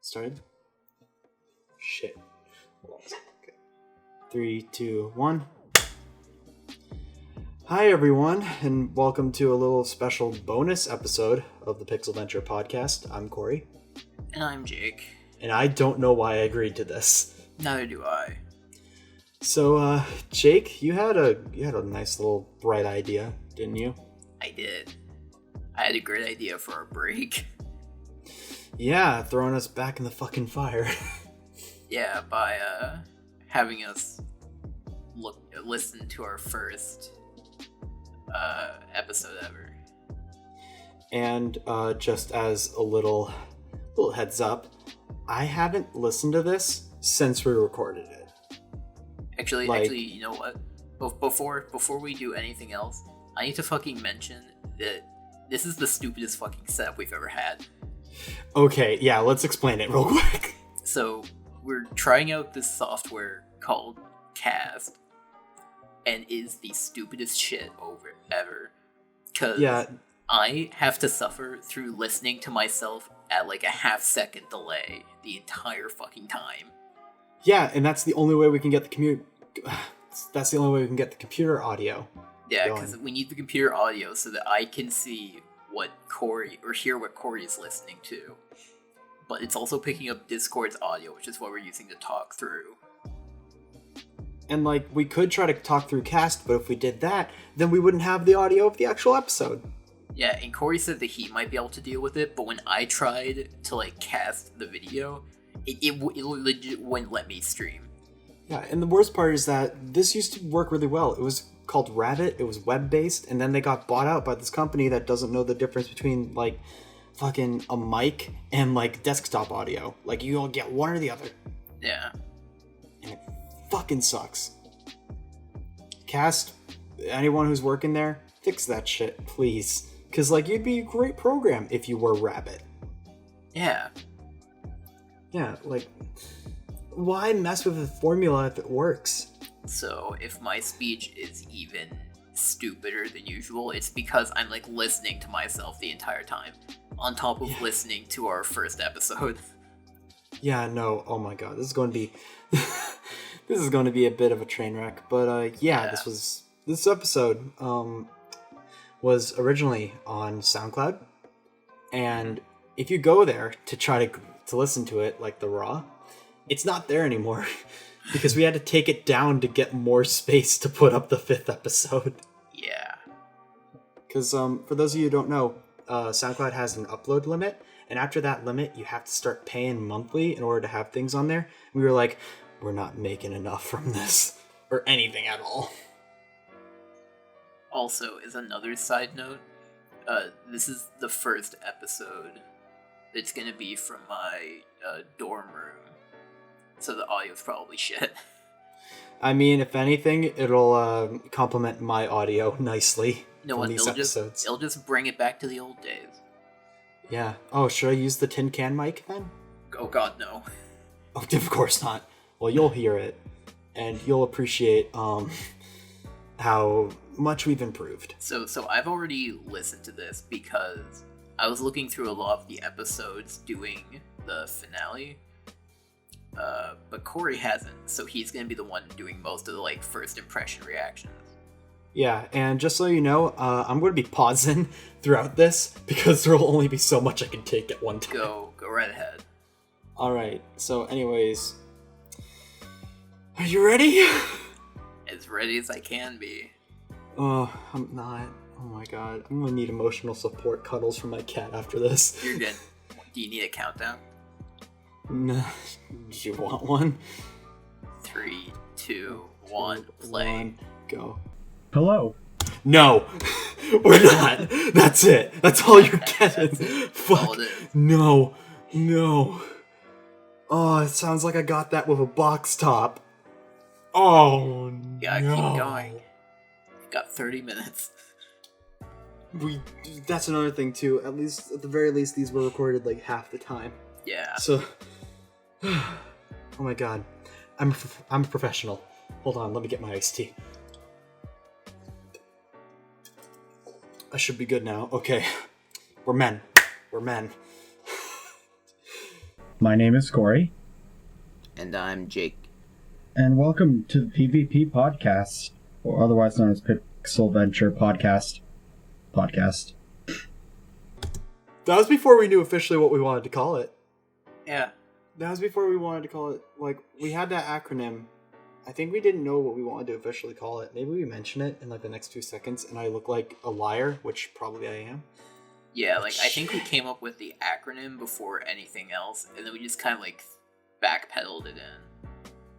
Started? Shit. Okay. 3, 2, 1. Hi, everyone, and welcome to a little special bonus episode of the Pixel Venture podcast. I'm Korey. And I'm Jake. And I don't know why I agreed to this. Neither do I. So, Jake, you had a nice little bright idea, didn't you? I did. I had a great idea for our break. Yeah, throwing us back in the fucking fire. Yeah, by having us listen to our first episode ever. And just as a little heads up, I haven't listened to this since we recorded it. Actually, you know what? Before we do anything else, I need to fucking mention that this is the stupidest fucking setup we've ever had. Okay, yeah, let's explain it real quick. So, we're trying out this software called Cast, and it is the stupidest shit ever. Because I have to suffer through listening to myself at like a half-second delay the entire fucking time. Yeah, and that's the only way we can get the computer audio. Yeah, because we need the computer audio so that I can see what Korey, or hear what Korey is listening to. But it's also picking up Discord's audio, which is what we're using to talk through. And, like, we could try to talk through Cast, but if we did that, then we wouldn't have the audio of the actual episode. Yeah, and Korey said that he might be able to deal with it, but when I tried to, like, cast the video, it legit wouldn't let me stream. Yeah, and the worst part is that this used to work really well. It was called Rabbit, it was web-based, and then they got bought out by this company that doesn't know the difference between, like, fucking a mic and, like, desktop audio. Like, you'll get one or the other. Yeah. And it fucking sucks. Cast, anyone who's working there, fix that shit, please. Because, like, you'd be a great program if you were Rabbit. Yeah. Yeah, like, why mess with a formula if it works? So, if my speech is even stupider than usual, it's because I'm, like, listening to myself the entire time. On top of listening to our first episode. Yeah, no, oh my god, this is going to be... this is going to be a bit of a train wreck. But, this episode was originally on SoundCloud. And if you go there to try to listen to it, like the raw, it's not there anymore. Because we had to take it down to get more space to put up the 5th episode. Yeah. Because for those of you who don't know, SoundCloud has an upload limit, and after that limit, you have to start paying monthly in order to have things on there. And we were like, we're not making enough from this, or anything at all. Also, as another side note, this is the first episode that's going to be from my dorm room. So the audio's probably shit. I mean, if anything, it'll complement my audio nicely from these episodes. It'll just bring it back to the old days. Yeah. Oh, should I use the tin can mic then? Oh god, no. Oh, of course not. Well, you'll hear it, and you'll appreciate how much we've improved. So I've already listened to this because I was looking through a lot of the episodes doing the finale. But Korey hasn't, so he's gonna be the one doing most of the, like, first impression reactions. Yeah, and just so you know, I'm going to be pausing throughout this, because there will only be so much I can take at one time. Go right ahead. Alright, so anyways... Are you ready? As ready as I can be. Oh, I'm not. Oh my god. I'm going to need emotional support cuddles from my cat after this. You're good. Do you need a countdown? No. Do you want one? 3, 2, 1, play. 1, go. Hello. No! We're not! That's it! That's all you're getting! Fuck! No! Oh, it sounds like I got that with a box top. Oh, yeah, no. Keep going. You've got 30 minutes. That's another thing, too. At the very least, these were recorded, like, half the time. Yeah. So... oh my god. I'm a professional. Hold on, let me get my iced tea. I should be good now. Okay. We're men. My name is Korey. And I'm Jake. And welcome to the PvP Podcast, or otherwise known as Pixel Venture Podcast. That was before we knew officially what we wanted to call it. Yeah. That was before we wanted to call it, like, we had that acronym. I think we didn't know what we wanted to officially call it. Maybe we mention it in, like, the next 2 seconds, and I look like a liar, which probably I am. Yeah, like, I think we came up with the acronym before anything else, and then we just kind of, like, backpedaled it in.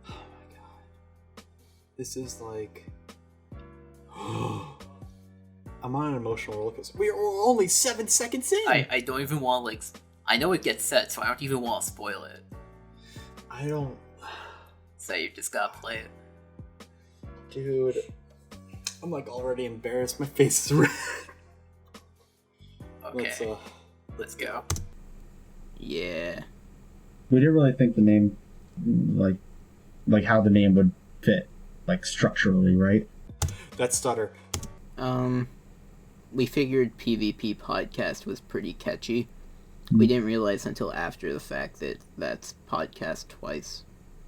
Oh my god. This is, like... I'm on an emotional roller coaster. We are only 7 seconds in! I don't even want to, like... I know it gets set, so I don't even want to spoil it. I don't... So you just gotta play it. Dude. I'm, like, already embarrassed. My face is red. Okay. Let's go. Yeah. We didn't really think the name, like how the name would fit, like, structurally, right? That stutter. We figured PvP Podcast was pretty catchy. We didn't realize until after the fact that that's podcast twice.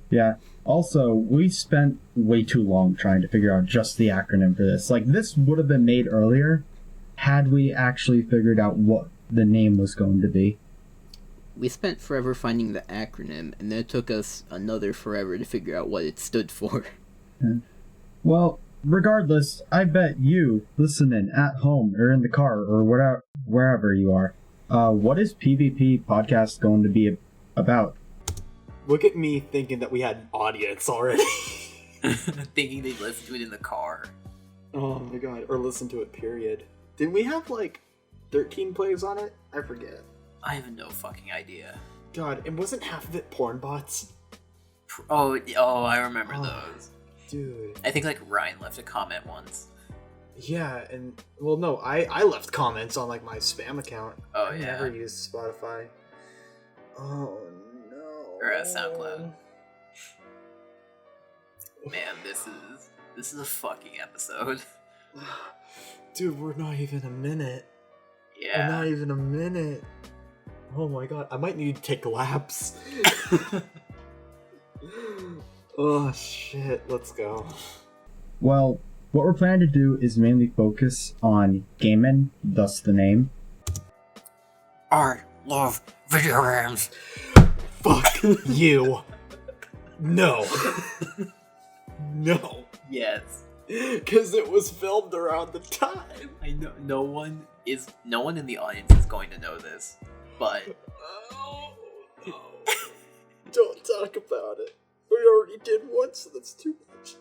Yeah. Also, we spent way too long trying to figure out just the acronym for this. Like, this would have been made earlier had we actually figured out what the name was going to be. We spent forever finding the acronym, and then it took us another forever to figure out what it stood for. Yeah. Well, regardless, I bet you, listening at home or in the car or wherever you are, what is PvP Podcast going to be about? Look at me thinking that we had an audience already. Thinking they'd listen to it in the car. Oh my god, or listen to it, period. Didn't we have, like, 13 plays on it? I forget. I have no fucking idea. God, and wasn't half of it porn bots? Oh, I remember those. Dude. I think, like, Ryan left a comment once. Yeah, and, well, no, I left comments on, like, my spam account. Oh, I yeah. never used Spotify. Oh, no. Or SoundCloud. Man, this is a fucking episode. Dude, we're not even a minute. Yeah. We're not even a minute. Oh my god, I might need to take laps. Oh shit, let's go. Well, what we're planning to do is mainly focus on gaming, thus the name. I love video games. Fuck you. No. No. Yes. Because it was filmed around the time. I know no one in the audience is going to know this, but Oh, no. Don't talk about it. We already did once, so that's too much.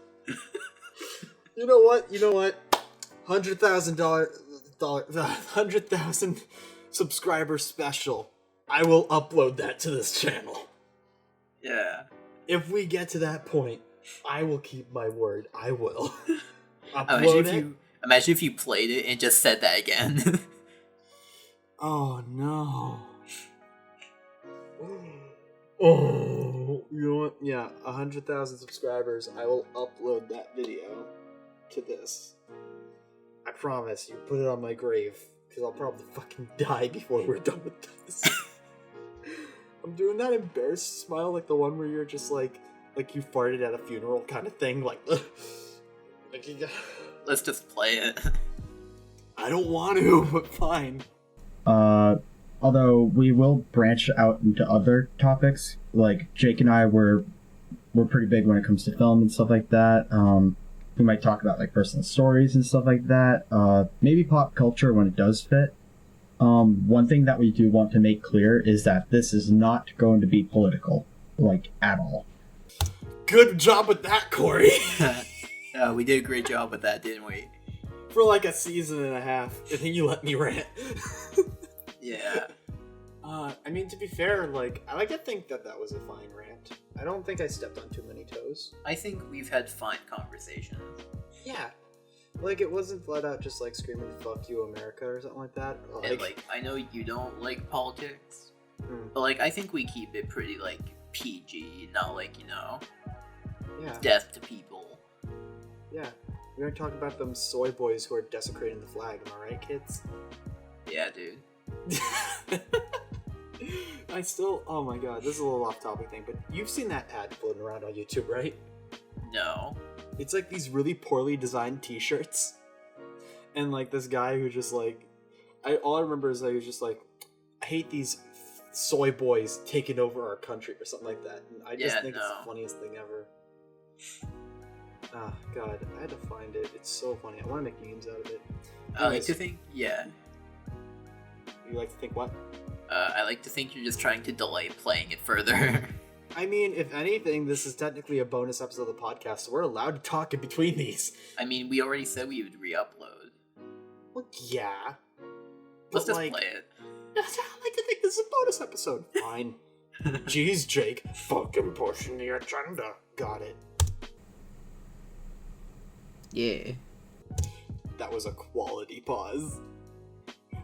You know what? $100,000 subscriber special. I will upload that to this channel. yeah. If we get to that point, I will keep my word. I will. Upload Imagine if you played it and just said that again. Oh no. Oh, you know what? Yeah, 100,000 subscribers. I will upload that video to this. I promise. You put it on my grave, because I'll probably fucking die before we're done with this. I'm doing that embarrassed smile, like the one where you're just like you farted at a funeral kind of thing, like Let's just play it. I don't want to, but fine. Although we will branch out into other topics, like Jake and I we're pretty big when it comes to film and stuff like that. We might talk about like personal stories and stuff like that. Maybe pop culture when it does fit. One thing that we do want to make clear is that this is not going to be political, like, at all. Good job with that, Korey. We did a great job with that, didn't we? For like a season and a half, and then you let me rant. Yeah. I mean, to be fair, like, I like to think that was a fine rant. I don't think I stepped on too many toes. I think we've had fine conversations. Yeah. Like, it wasn't flat out just, like, screaming, fuck you, America, or something like that. And, like, I know you don't like politics, but, like, I think we keep it pretty, like, PG, not, like, you know, death to people. Yeah. We're gonna talk about them soy boys who are desecrating the flag, am I right, kids? Yeah, dude. I still, oh my god, this is a little off-topic thing, but you've seen that ad floating around on YouTube, right? No. It's like these really poorly designed t-shirts. And like this guy who just like, all I remember is that he was just like, I hate these soy boys taking over our country or something like that. And I just think it's the funniest thing ever. Ah, God, I had to find it. It's so funny. I want to make memes out of it. I like to think, yeah. You like to think what? I like to think you're just trying to delay playing it further. I mean, if anything, this is technically a bonus episode of the podcast, so we're allowed to talk in between these. I mean, we already said we would re-upload. Well, yeah. Let's just play it. I like to think this is a bonus episode. Fine. Jeez, Jake. Fucking pushing the agenda. Got it. Yeah. That was a quality pause.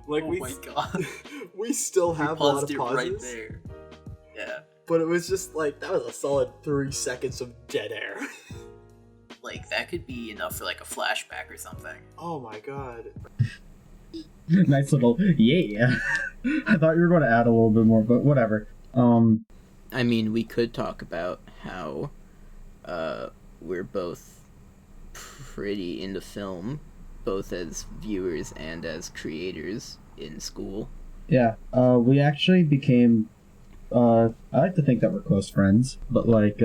Like, my god. We still have a lot of pauses. Right there. Yeah. But it was just like, that was a solid 3 seconds of dead air. Like, that could be enough for like a flashback or something. Oh my god. Nice little yeah. I thought you were going to add a little bit more, but whatever. I mean, we could talk about how we're both pretty into film, both as viewers and as creators in school. Yeah, we actually became, I like to think that we're close friends, but like,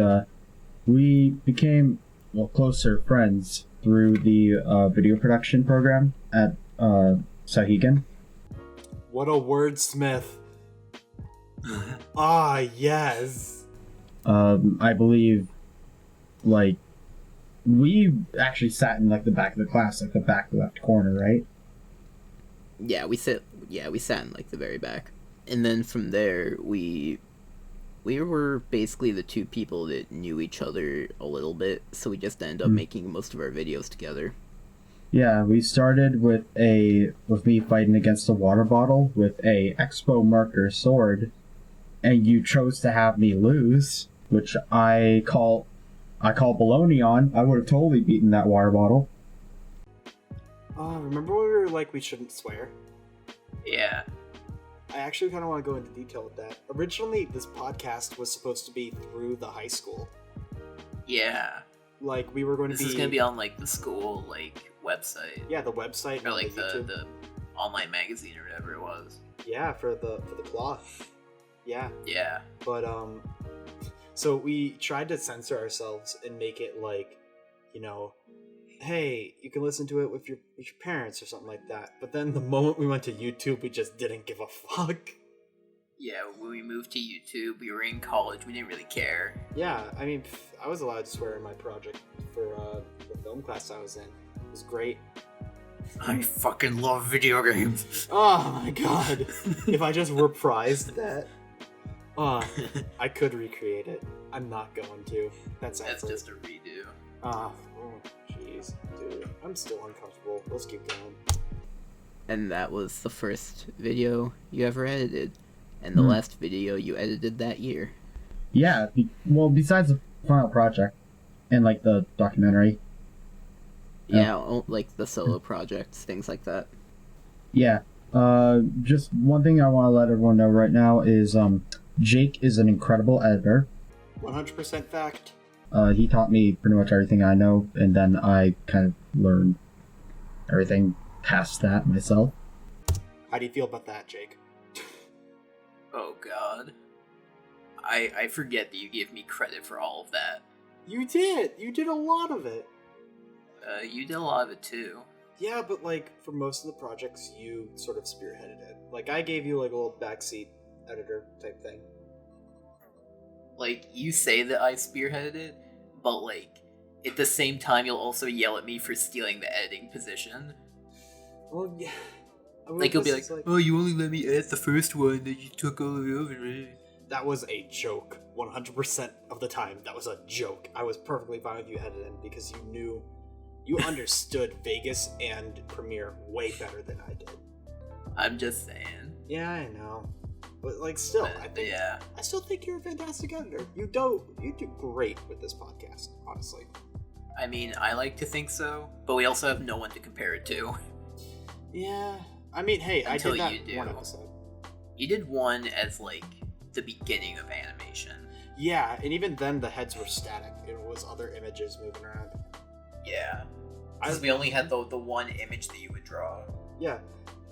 we became, well, closer friends through the video production program at Sahigan. What a wordsmith. Ah, yes. I believe, like, we actually sat in like the back of the class, like the back left corner, right? Yeah, we sat in like the very back. And then from there we were basically the two people that knew each other a little bit, so we just ended up making most of our videos together. Yeah, we started with me fighting against a water bottle with a Expo marker sword, and you chose to have me lose, which I call baloney on. I would have totally beaten that water bottle. Remember when we were like, we shouldn't swear? Yeah. I actually kind of want to go into detail with that. Originally, this podcast was supposed to be through the high school. Yeah. Like, we were going to be... This is going to be on, like, the school, like, website. Yeah, the website. Or, like, the online magazine or whatever it was. Yeah, for the cloth. Yeah. Yeah. But, so we tried to censor ourselves and make it, like, you know, hey, you can listen to it with your parents or something like that. But then the moment we went to YouTube, we just didn't give a fuck. Yeah, when we moved to YouTube, we were in college, we didn't really care. Yeah, I mean, I was allowed to swear in my project for the film class I was in. It was great. I fucking love video games. Oh my god. If I just reprised that, I could recreate it. I'm not going to. That's just a redo. Jeez, dude. I'm still uncomfortable. Let's keep going. And that was the first video you ever edited. And the last video you edited that year. Yeah, well, besides the final project and, like, the documentary. Yeah, like the solo projects, things like that. Yeah. Just one thing I want to let everyone know right now is Jake is an incredible editor. 100% fact. He taught me pretty much everything I know, and then I kind of learned everything past that myself. How do you feel about that, Jake? Oh god. I forget that you gave me credit for all of that. You did! You did a lot of it! You did a lot of it too. Yeah, but like, for most of the projects, you sort of spearheaded it. Like, I gave you like a little backseat editor type thing. Like, you say that I spearheaded it, but like, at the same time you'll also yell at me for stealing the editing position. Well, yeah. I mean, like, you'll be like, oh, you only let me edit the first one, then you took all of it over, right? That was a joke. 100% of the time, that was a joke. I was perfectly fine with you editing because you understood Vegas and Premiere way better than I did. I'm just saying. Yeah, I know. But like, still, I still think you're a fantastic editor. You do great with this podcast, honestly. I mean, I like to think so, but we also have no one to compare it to. Yeah, I mean, hey, Until I did that you do. one episode. You did one as like the beginning of animation. Yeah, and even then the heads were static. It was other images moving around. Yeah. Because we only had the one image that you would draw. Yeah.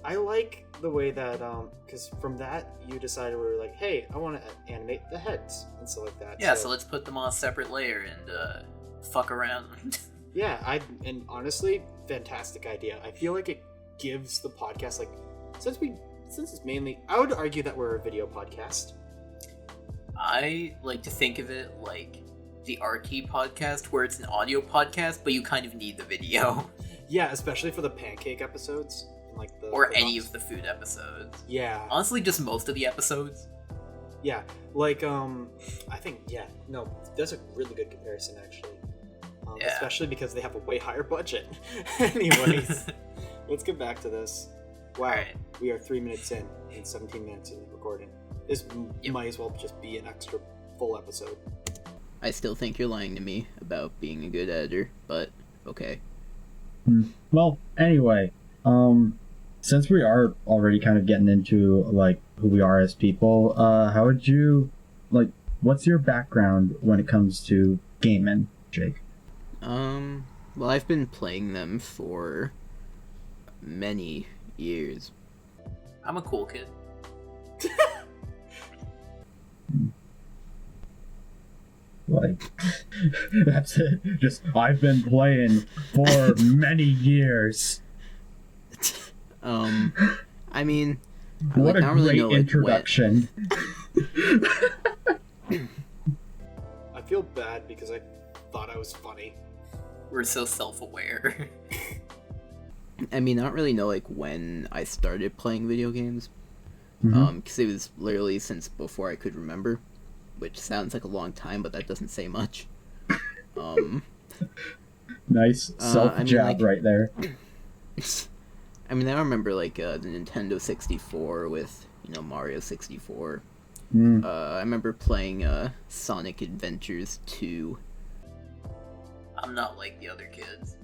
I like the way that, because from that, you decided we were like, hey, I want to animate the heads and stuff like that. Yeah, so let's put them on a separate layer and fuck around. Yeah, and honestly, fantastic idea. I feel like it gives the podcast, like, since it's mainly, I would argue that we're a video podcast. I like to think of it like the RT podcast, where it's an audio podcast, but you kind of need the video. Yeah, especially for the pancake episodes. Like or any of the food episodes. Yeah. Honestly, just most of the episodes. Yeah. Like, I think, yeah. No, that's a really good comparison, actually. Yeah. Especially because they have a way higher budget. Anyways, let's get back to this. Wow. Right. We are 3 minutes in and 17 minutes in recording. This might as well just be an extra full episode. I still think you're lying to me about being a good editor, but okay. Well, anyway, since we are already kind of getting into, like, who we are as people, how would you, like, what's your background when it comes to gaming, Jake? Well, I've been playing them for many years. I'm a cool kid. Like, that's it. Just, I've been playing for many years. I mean, what a great introduction. I feel bad because I thought I was funny. We're so self-aware. I mean, I don't really know, like, when I started playing video games. Because it was literally since before I could remember. Which sounds like a long time, but that doesn't say much. Nice self-jab right there. I mean, I remember, like, the Nintendo 64 with, Mario 64. I remember playing Sonic Adventures 2. I'm not like the other kids.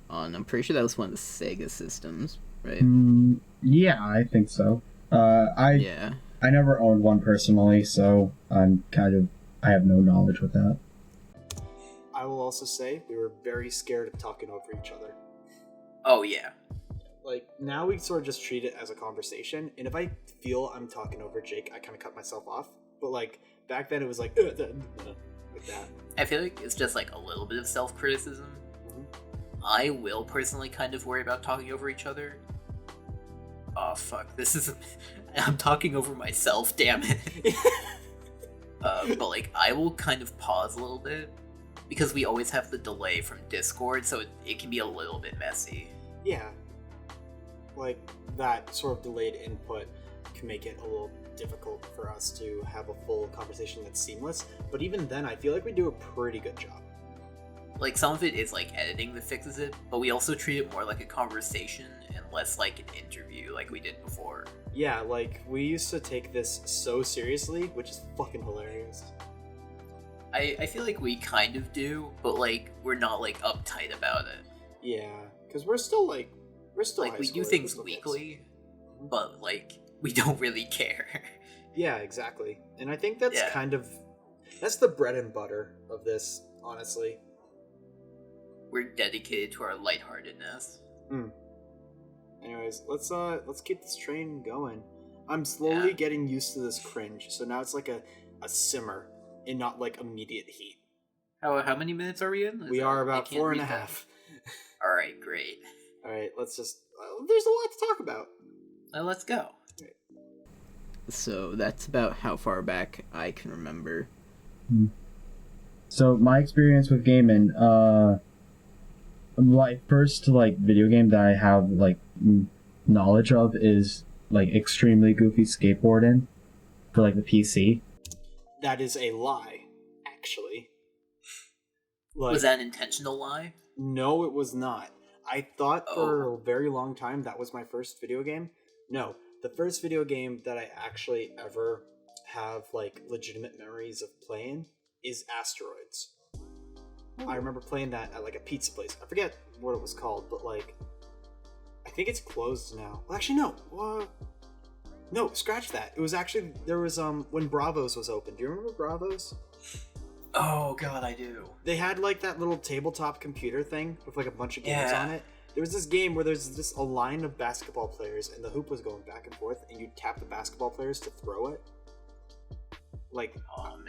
And I'm pretty sure that was one of the Sega systems, right? Yeah, I think so. I never owned one personally, so I have no knowledge with that. I will also say we were very scared of talking over each other. Oh, yeah. Like, now we sort of just treat it as a conversation, and if I feel I'm talking over Jake, I kind of cut myself off. But, like, back then it was like, like that. I feel like it's just, like, a little bit of self-criticism. I will personally kind of worry about talking over each other. Oh, fuck. I'm talking over myself, damn it. But, like, I will kind of pause a little bit, because we always have the delay from Discord, so it can be a little bit messy. Yeah. Like, that sort of delayed input can make it a little difficult for us to have a full conversation that's seamless, but even then, I feel like we do a pretty good job. Like, some of it is, like, editing that fixes it, but we also treat it more like a conversation and less like an interview like we did before. Yeah, like, we used to take this so seriously, which is fucking hilarious. I feel like we kind of do, but, like, we're not, like, uptight about it. Yeah, because we're still like, we do things weekly, but, like, we don't really care. Yeah, exactly. And I think that's that's the bread and butter of this, honestly. We're dedicated to our lightheartedness. Anyways, let's keep this train going. I'm slowly getting used to this cringe, so now it's like a simmer and not like immediate heat. How many minutes are we in? We are about 4.5. Alright, great. Alright, let's just... there's a lot to talk about. Let's go. Right. So that's about how far back I can remember. So my experience with gaming, my first video game that I have knowledge of is extremely goofy skateboarding for the PC. That is a lie, actually. Was that an intentional lie? No, it was not. I thought for a very long time that was my first video game. No, the first video game that I actually ever have legitimate memories of playing is Asteroids. I remember playing that at a pizza place. I forget what it was called, but I think it's closed now. Well, actually no. No, scratch that. It was actually, there was, when Bravos was open. Do you remember Bravos? Oh, God, I do. They had, like, that little tabletop computer thing with, like, a bunch of games on it. There was this game where there's just a line of basketball players, and the hoop was going back and forth, and you'd tap the basketball players to throw it. Like,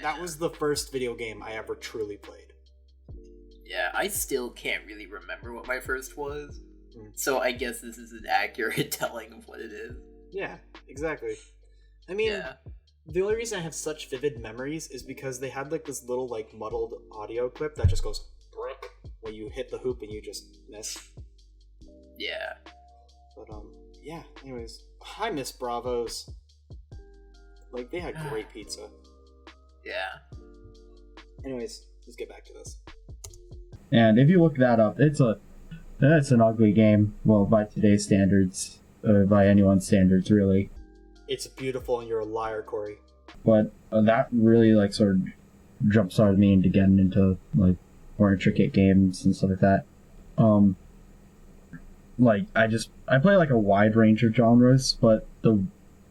that was the first video game I ever truly played. Yeah, I still can't really remember what my first was, so I guess this is an accurate telling of what it is. Yeah, exactly. I mean, the only reason I have such vivid memories is because they had, like, this little, like, muddled audio clip that just goes brick when you hit the hoop and you just miss. Yeah. But, yeah, anyways. I miss Bravos. Like, they had great pizza. Yeah. Anyways, let's get back to this. And if you look that up, it's an ugly game. Well, by today's standards, by anyone's standards, really. It's beautiful, and you're a liar, Korey. But that really, like, sort of jump-started me into getting into, like, more intricate games and stuff like that. Like, I play, like, a wide range of genres, but the,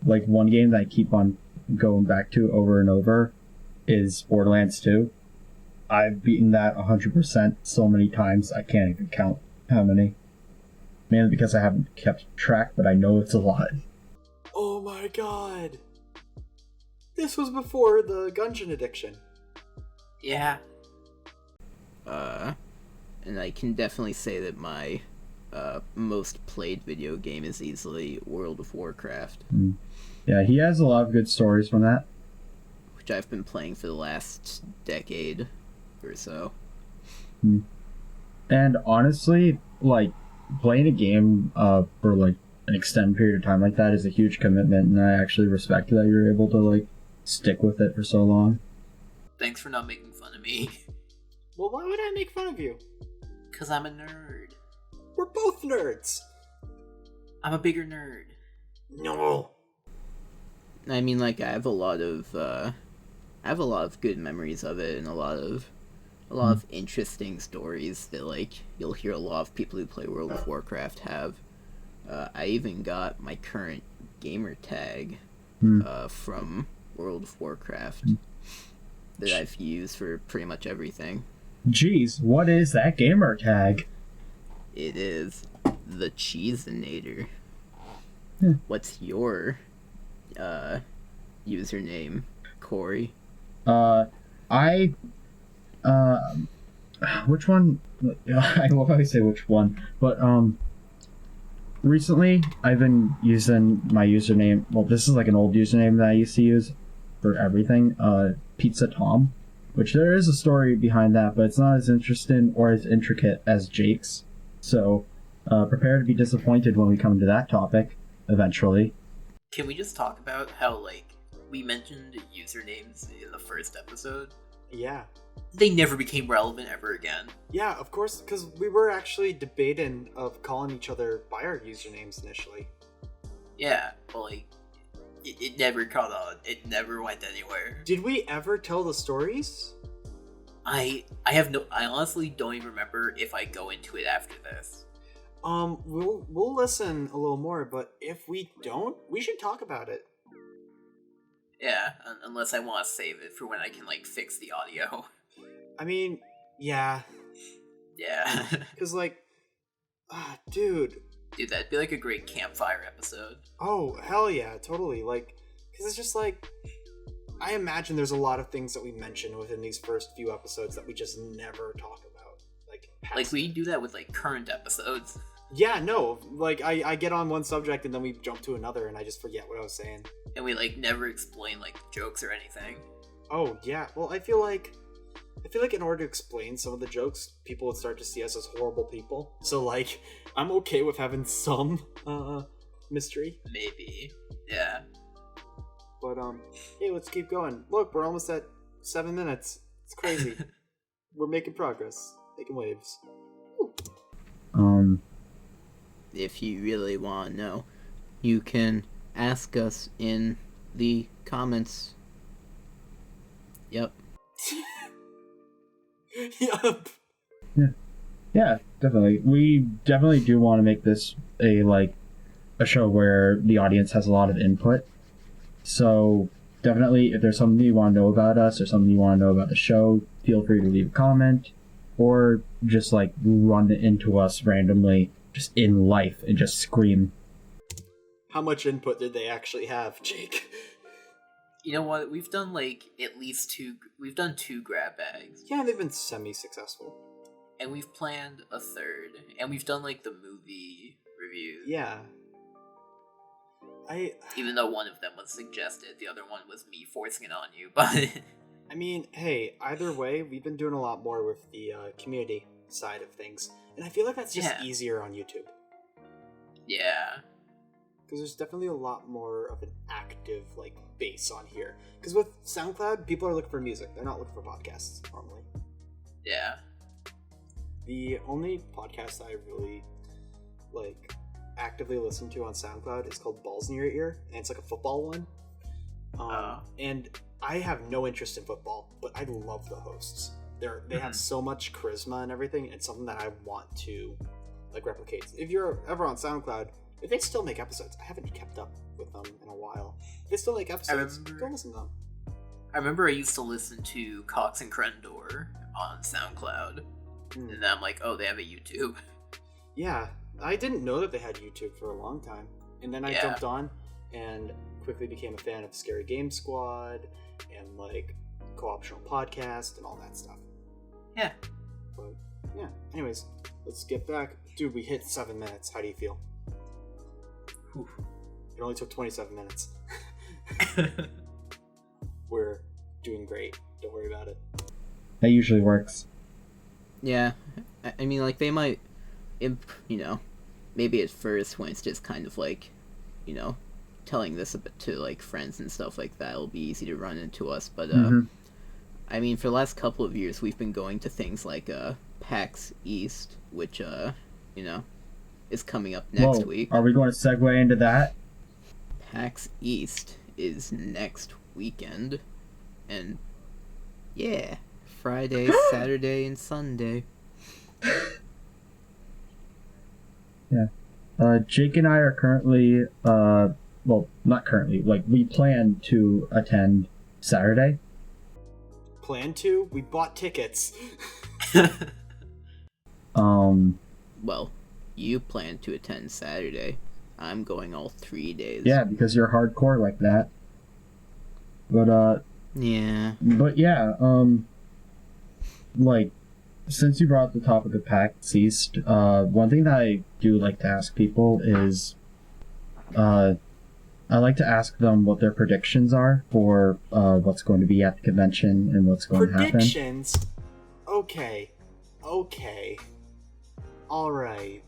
like, one game that I keep on going back to over and over is Borderlands 2. I've beaten that 100% so many times, I can't even count how many. Mainly because I haven't kept track, but I know it's a lot. Oh my god! This was before the Gungeon addiction. Yeah. And I can definitely say that my most played video game is easily World of Warcraft. Yeah, he has a lot of good stories from that. Which I've been playing for the last decade or so. And honestly, like, playing a game for, like, an extended period of time like that is a huge commitment, and I actually respect that you're able to, like, stick with it for so long. Thanks for not making fun of me. Well, why would I make fun of you? Because I'm a nerd. We're both nerds! I'm a bigger nerd. No! I mean, like, I have a lot of good memories of it, and a lot of interesting stories that, like, you'll hear a lot of people who play World of Warcraft have. I even got my current gamer tag from World of Warcraft that I've used for pretty much everything. Jeez, what is that gamer tag? It is the Cheeseinator. What's your username, Korey? Which one? I love how you say which one, but recently I've been using my username. Well, this is like an old username that I used to use for everything. Pizza Tom, which there is a story behind that, but it's not as interesting or as intricate as Jake's. So, prepare to be disappointed when we come to that topic eventually. Can we just talk about how, like, we mentioned usernames in the first episode? Yeah. They never became relevant ever again. Yeah, of course, because we were actually debating of calling each other by our usernames initially. Yeah, but, like, it never caught on. It never went anywhere. Did we ever tell the stories? I honestly don't even remember if I go into it after this. We'll listen a little more, but if we don't, we should talk about it. Yeah, unless I want to save it for when I can, like, fix the audio. I mean, yeah. Yeah. Because, like, dude. Dude, that'd be, like, a great campfire episode. Oh, hell yeah, totally. Like, because it's just, like, I imagine there's a lot of things that we mention within these first few episodes that we just never talk about. Like we do that with, like, current episodes. Yeah, no. Like, I get on one subject and then we jump to another and I just forget what I was saying. And we, like, never explain, like, jokes or anything. Oh, yeah. Well, I feel like in order to explain some of the jokes, people would start to see us as horrible people. So, like, I'm okay with having some, mystery. Maybe. Yeah. But, hey, let's keep going. Look, we're almost at 7 minutes. It's crazy. We're making progress. Making waves. Woo. If you really want to know, you can ask us in the comments. Yep. Yup. Yeah, definitely. We definitely do want to make this a show where the audience has a lot of input. So definitely, if there's something you want to know about us or something you want to know about the show, feel free to leave a comment or just like run into us randomly just in life and just scream. How much input did they actually have, Jake? You know what? We've done at least we've done 2 grab bags. Yeah, they've been semi-successful. And we've planned a 3rd. And we've done the movie reviews. Yeah. Even though one of them was suggested, the other one was me forcing it on you, but... I mean, hey, either way, we've been doing a lot more with the community side of things. And I feel like that's just easier on YouTube. Yeah. Because there's definitely a lot more of an active, base on here. Because with SoundCloud, people are looking for music. They're not looking for podcasts, normally. Yeah. The only podcast I really, actively listen to on SoundCloud is called Balls in Your Ear, and it's a football one. And I have no interest in football, but I love the hosts. They have so much charisma and everything. It's something that I want to, replicate. If you're ever on SoundCloud, if they still make episodes, I haven't kept up with them in a while. If they still make episodes, go listen to them. I remember I used to listen to Cox and Crendor on SoundCloud, and then I'm like, oh, they have a YouTube. Yeah, I didn't know that they had YouTube for a long time, and then I jumped on and quickly became a fan of Scary Game Squad and Co-optional Podcast and all that stuff. Yeah. But yeah, anyways, let's get back. Dude, we hit 7 minutes. How do you feel? Whew. It only took 27 minutes. We're doing great. Don't worry about it. That usually works. Yeah. I mean, they might, maybe at first when it's just kind of telling this a bit to friends and stuff like that, it'll be easy to run into us. But I mean, for the last couple of years, we've been going to things like PAX East, which is coming up next week. Are we going to segue into that? PAX East is next weekend, and yeah, Friday, Saturday, and Sunday. Yeah. Jake and I are currently, not currently, we plan to attend Saturday. Plan to? We bought tickets. Well, you plan to attend Saturday. I'm going all 3 days. Yeah, because you're hardcore like that. But, yeah. But, yeah, since you brought up the topic of PAX East, one thing that I do like to ask people is, I like to ask them what their predictions are for what's going to be at the convention and what's going to happen. Predictions? Okay. Alright.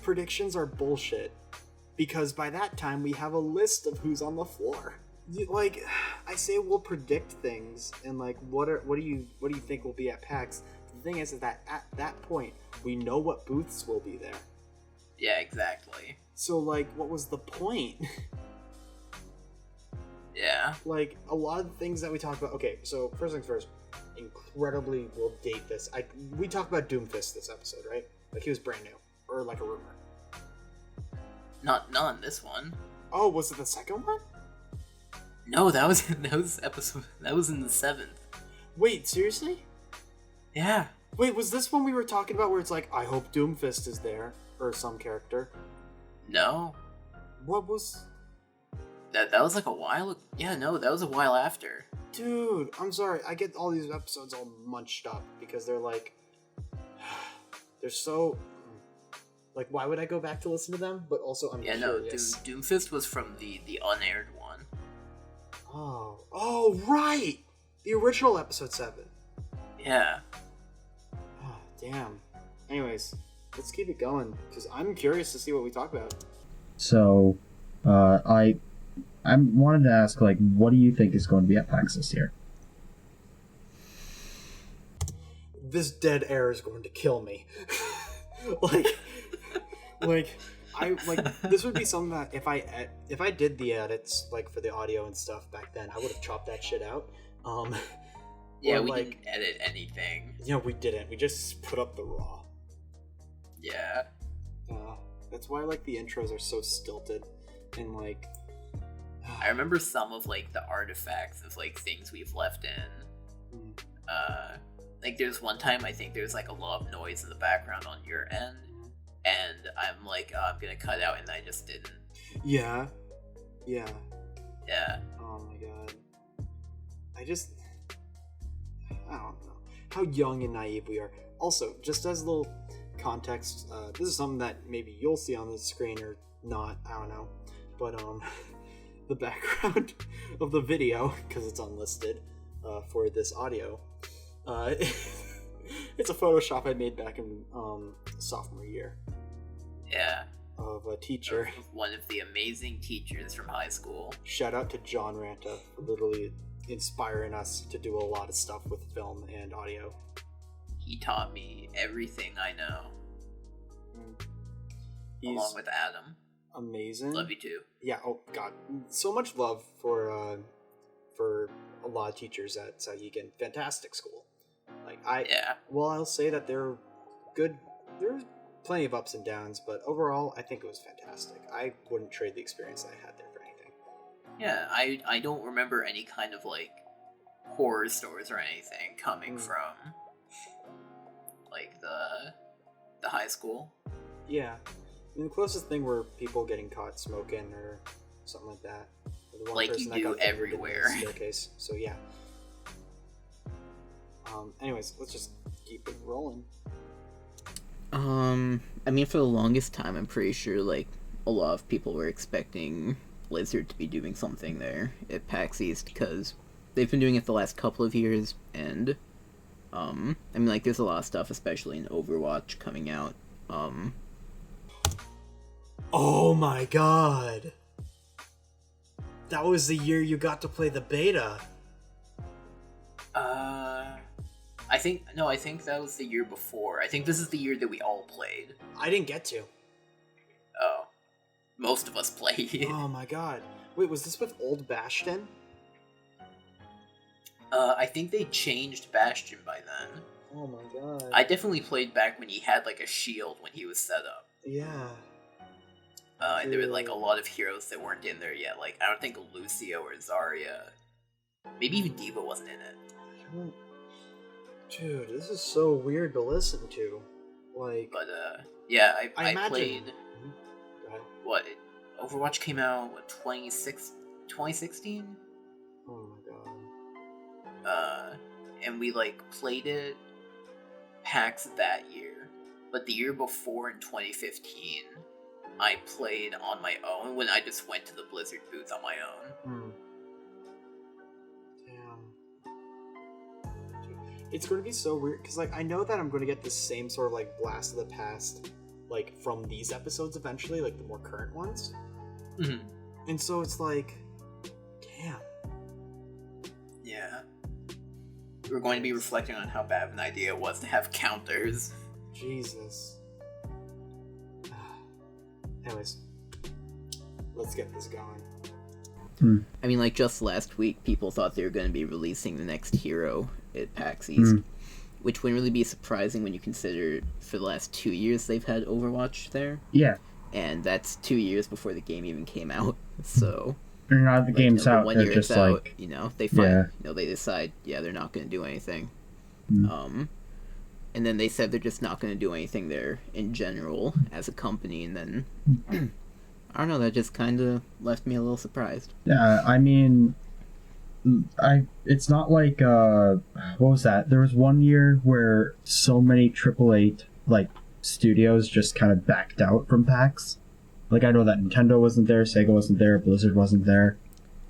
Predictions are bullshit. Because by that time, we have a list of who's on the floor. I say we'll predict things, and what do you think will be at PAX? The thing is that at that point, we know what booths will be there. Yeah, exactly. So, what was the point? Yeah. A lot of the things that we talked about... Okay, so, first things first. Incredibly, we'll date this. We talked about Doomfist this episode, right? He was brand new. Or, a rumor. Not on this one. Oh, was it the second one? No, that was episode... That was in the 7th. Wait, seriously? Yeah. Wait, was this one we were talking about where it's I hope Doomfist is there? Or some character? No. What was... That was a while... Yeah, no, that was a while after. Dude, I'm sorry. I get all these episodes all munched up because they're they're so... why would I go back to listen to them? But also, I'm curious. No, Doomfist was from the unaired one. Oh, right! The original episode 7. Yeah. Oh, damn. Anyways, let's keep it going, because I'm curious to see what we talk about. So, I wanted to ask, what do you think is going to be at PAX this year? This dead air is going to kill me. This would be something that if I did the edits for the audio and stuff back then, I would have chopped that shit out. Yeah, we didn't edit anything. Yeah, we didn't. We just put up the raw. Yeah. That's why the intros are so stilted and I remember some of like the artifacts of like things we've left in. Like there's one time I think there's like a lot of noise in the background on your end, and I'm like, I'm gonna cut out, and I just didn't. Yeah. Oh my god. I don't know how young and naive we are. Also, just as a little context, this is something that maybe you'll see on the screen or not, I don't know, but the background of the video, because it's unlisted for this audio, it's a Photoshop I made back in sophomore year. Yeah. Of a teacher. One of the amazing teachers from high school. Shout out to John Ranta for literally inspiring us to do a lot of stuff with film and audio. He taught me everything I know. Along with Adam. Amazing. Love you too. Yeah, oh god. So much love for a lot of teachers at Sauhegan. Fantastic school. I'll say that they're good. There's plenty of ups and downs, but overall I think it was fantastic. I wouldn't trade the experience I had there for anything. Yeah, I don't remember any kind of like horror stories or anything coming from like the high school. Yeah. I mean, the closest thing were people getting caught smoking or something like that. Or the one like person you that do got everywhere. in the staircase. So yeah. Anyways, let's just keep it rolling. I mean, for the longest time, I'm pretty sure like a lot of people were expecting Blizzard to be doing something there at PAX East because they've been doing it the last couple of years, and I mean, like, there's a lot of stuff, especially in Overwatch, coming out. Oh my god! That was the year you got to play the beta. I think that was the year before. I think this is the year that we all played. I didn't get to. Oh. Most of us played. Oh my god. Wait, was this with Old Bastion? I think they changed Bastion by then. Oh my god. I definitely played back when he had like a shield when he was set up. Yeah. And there were like a lot of heroes that weren't in there yet. Like, I don't think Lucio or Zarya. Maybe even D.Va wasn't in it. Dude, this is so weird to listen to. Like, but yeah, I imagine... played. Go ahead. What? Overwatch came out what 2016? Oh my god. And we like played it PAX that year, but the year before in 2015, I played on my own when I just went to the Blizzard booth on my own. It's going to be so weird, because, like, I know that I'm going to get the same sort of, like, blast of the past, like, from these episodes eventually, like, the more current ones. Mm-hmm. And so it's like, damn. Yeah. We're going to be reflecting on how bad of an idea it was to have counters. Jesus. Anyways, let's get this going. I mean, like, just last week, people thought they were going to be releasing the next hero at PAX East, which wouldn't really be surprising when you consider for the last 2 years they've had Overwatch there. Yeah. And that's 2 years before the game even came out, so... And now the game's out, 1 they're year just it's out, like... you know, they they decide, they're not going to do anything. And then they said they're just not going to do anything there in general as a company, and then... I don't know, that just kind of left me a little surprised. Yeah, I mean... It's not like, what was that? There was 1 year where so many AAA, like, studios just kind of backed out from PAX. Like, I know that Nintendo wasn't there, Sega wasn't there, Blizzard wasn't there,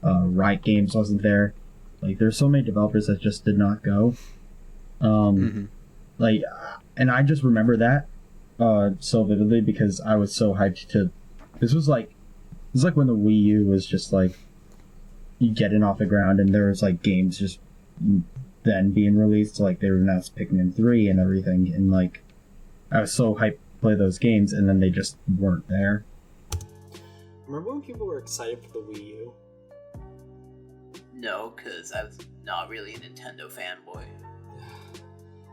Riot Games wasn't there. Like, there's so many developers that just did not go. Like, and I just remember that, so vividly because I was so hyped to... This was like when the Wii U was just, like, getting off the ground, and there was like games just then being released, like they were announced Pikmin 3 and everything, and like I was so hyped to play those games, and then they just weren't there. Remember when people were excited for the Wii U? No, because I was not really a Nintendo fanboy.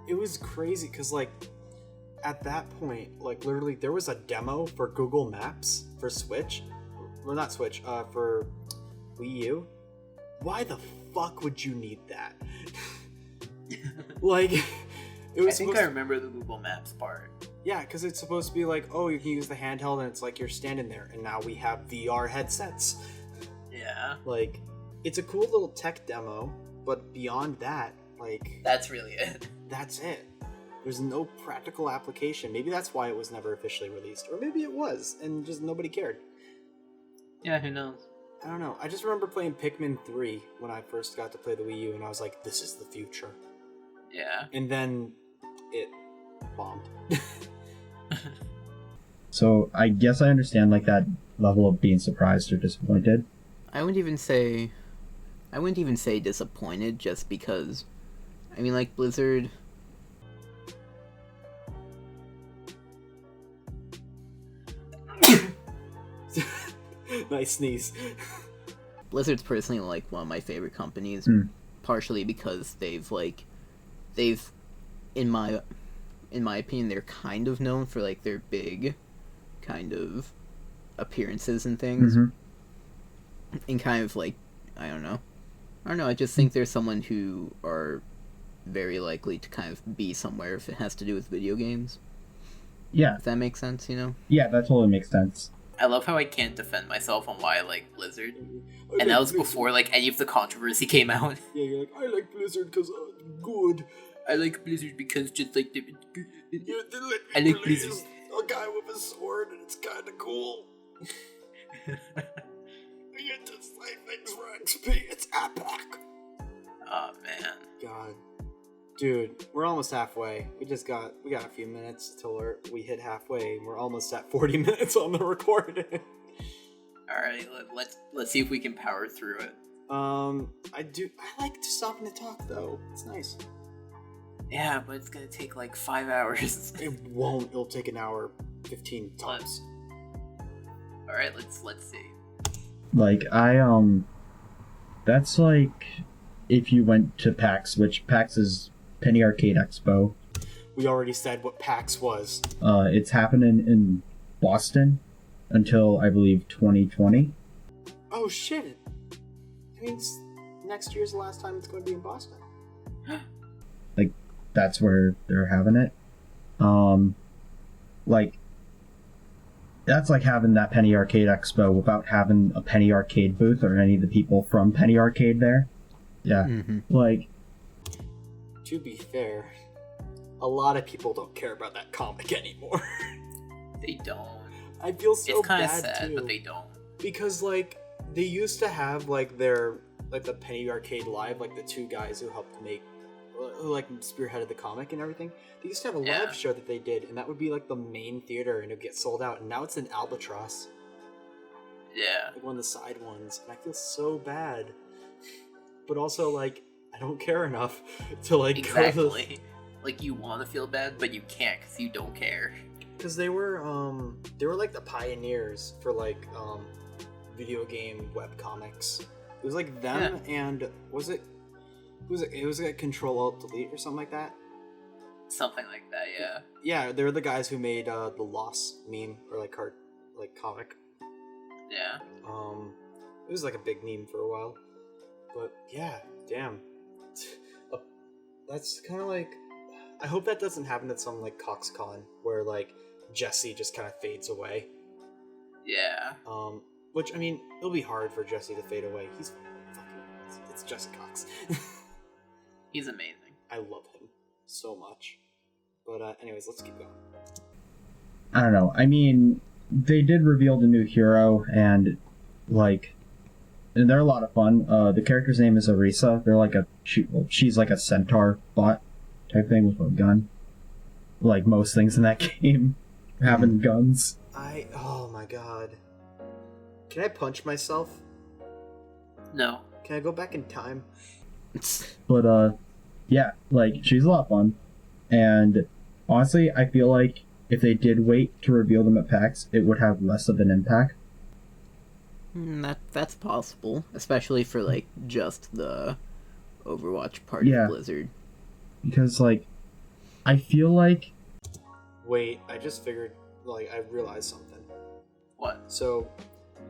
It was crazy, because like at that point, like literally there was a demo for Google Maps for Switch, well not Switch, for Wii U, why the fuck would you need that? Like, it was. I think I remember the Google Maps part. Yeah, because it's supposed to be like, oh, you can use the handheld, and it's like you're standing there, and now we have VR headsets. Yeah. Like, it's a cool little tech demo, but beyond that, like... That's really it. That's it. There's no practical application. Maybe that's why it was never officially released. Or maybe it was, and just nobody cared. Yeah, who knows? I don't know. I just remember playing Pikmin 3 when I first got to play the Wii U, and I was like, this is the future. Yeah. And then it bombed. So I guess I understand like that level of being surprised or disappointed. I wouldn't even say disappointed, just because, I mean, like, Blizzard. Nice sneeze. Blizzard's personally like one of my favorite companies, partially because they've in my opinion, they're kind of known for like their big kind of appearances and things, and kind of like I don't know. I just think they're someone who are very likely to kind of be somewhere if it has to do with video games. Yeah. If that makes sense, you know? Yeah, that totally makes sense. I love how I can't defend myself on why I like Blizzard. And that was before like any of the controversy came out. Yeah, you're like, I like Blizzard because good. I like Blizzard because just like they I like Blizzard. A guy with a sword and it's kind of cool. You just say things for XP. It's epic. Oh man. God, dude, we're almost halfway. We got a few minutes till we hit halfway. And we're almost at 40 minutes on the recording. All right, let's see if we can power through it. I like to stop and to talk though. It's nice. Yeah, but it's gonna take like 5 hours. It won't. It'll take an hour, 15 times. All right, let's see. Like that's like if you went to PAX, which PAX is Penny Arcade Expo. We already said what PAX was. It's happening in Boston until I believe 2020. Oh shit! I mean, next year's the last time it's going to be in Boston. Like that's where they're having it. Like that's like having that Penny Arcade Expo without having a Penny Arcade booth or any of the people from Penny Arcade there. Yeah. Like, to be fair, a lot of people don't care about that comic anymore. They don't. I feel so it's kind of bad sad, too, but they don't. Because like they used to have like their like the Penny Arcade Live, like the two guys who helped make, who like spearheaded the comic and everything. They used to have a live show that they did, and that would be like the main theater, and it'd get sold out. And now it's in Albatross. Yeah. Like one of the side ones, and I feel so bad. But also, like, I don't care enough to like exactly. go to... Like you want to feel bad, but you can't because you don't care. Because they were like the pioneers for like video game web comics. It was like them and was it like Control Alt Delete or something like that? Something like that, yeah. Yeah, they're the guys who made the Lost meme or like comic. Yeah. It was like a big meme for a while. But yeah, damn. That's kind of like, I hope that doesn't happen at some like CoxCon where like Jesse just kind of fades away. Yeah. Which, I mean, it'll be hard for Jesse to fade away. He's fucking, it's Jesse Cox. He's amazing. I love him so much. But anyways, let's keep going. I don't know. I mean, they did reveal the new hero, and like, and they're a lot of fun. The character's name is Arisa. They're like she's like a centaur bot type thing with a gun. Like most things in that game, having guns. Oh my god. Can I punch myself? No. Can I go back in time? But yeah, like she's a lot of fun, and honestly, I feel like if they did wait to reveal them at PAX, it would have less of an impact. That's possible, especially for like just the Overwatch part of Blizzard. Because like, I feel like. Wait, I just figured. Like, I realized something. What? So,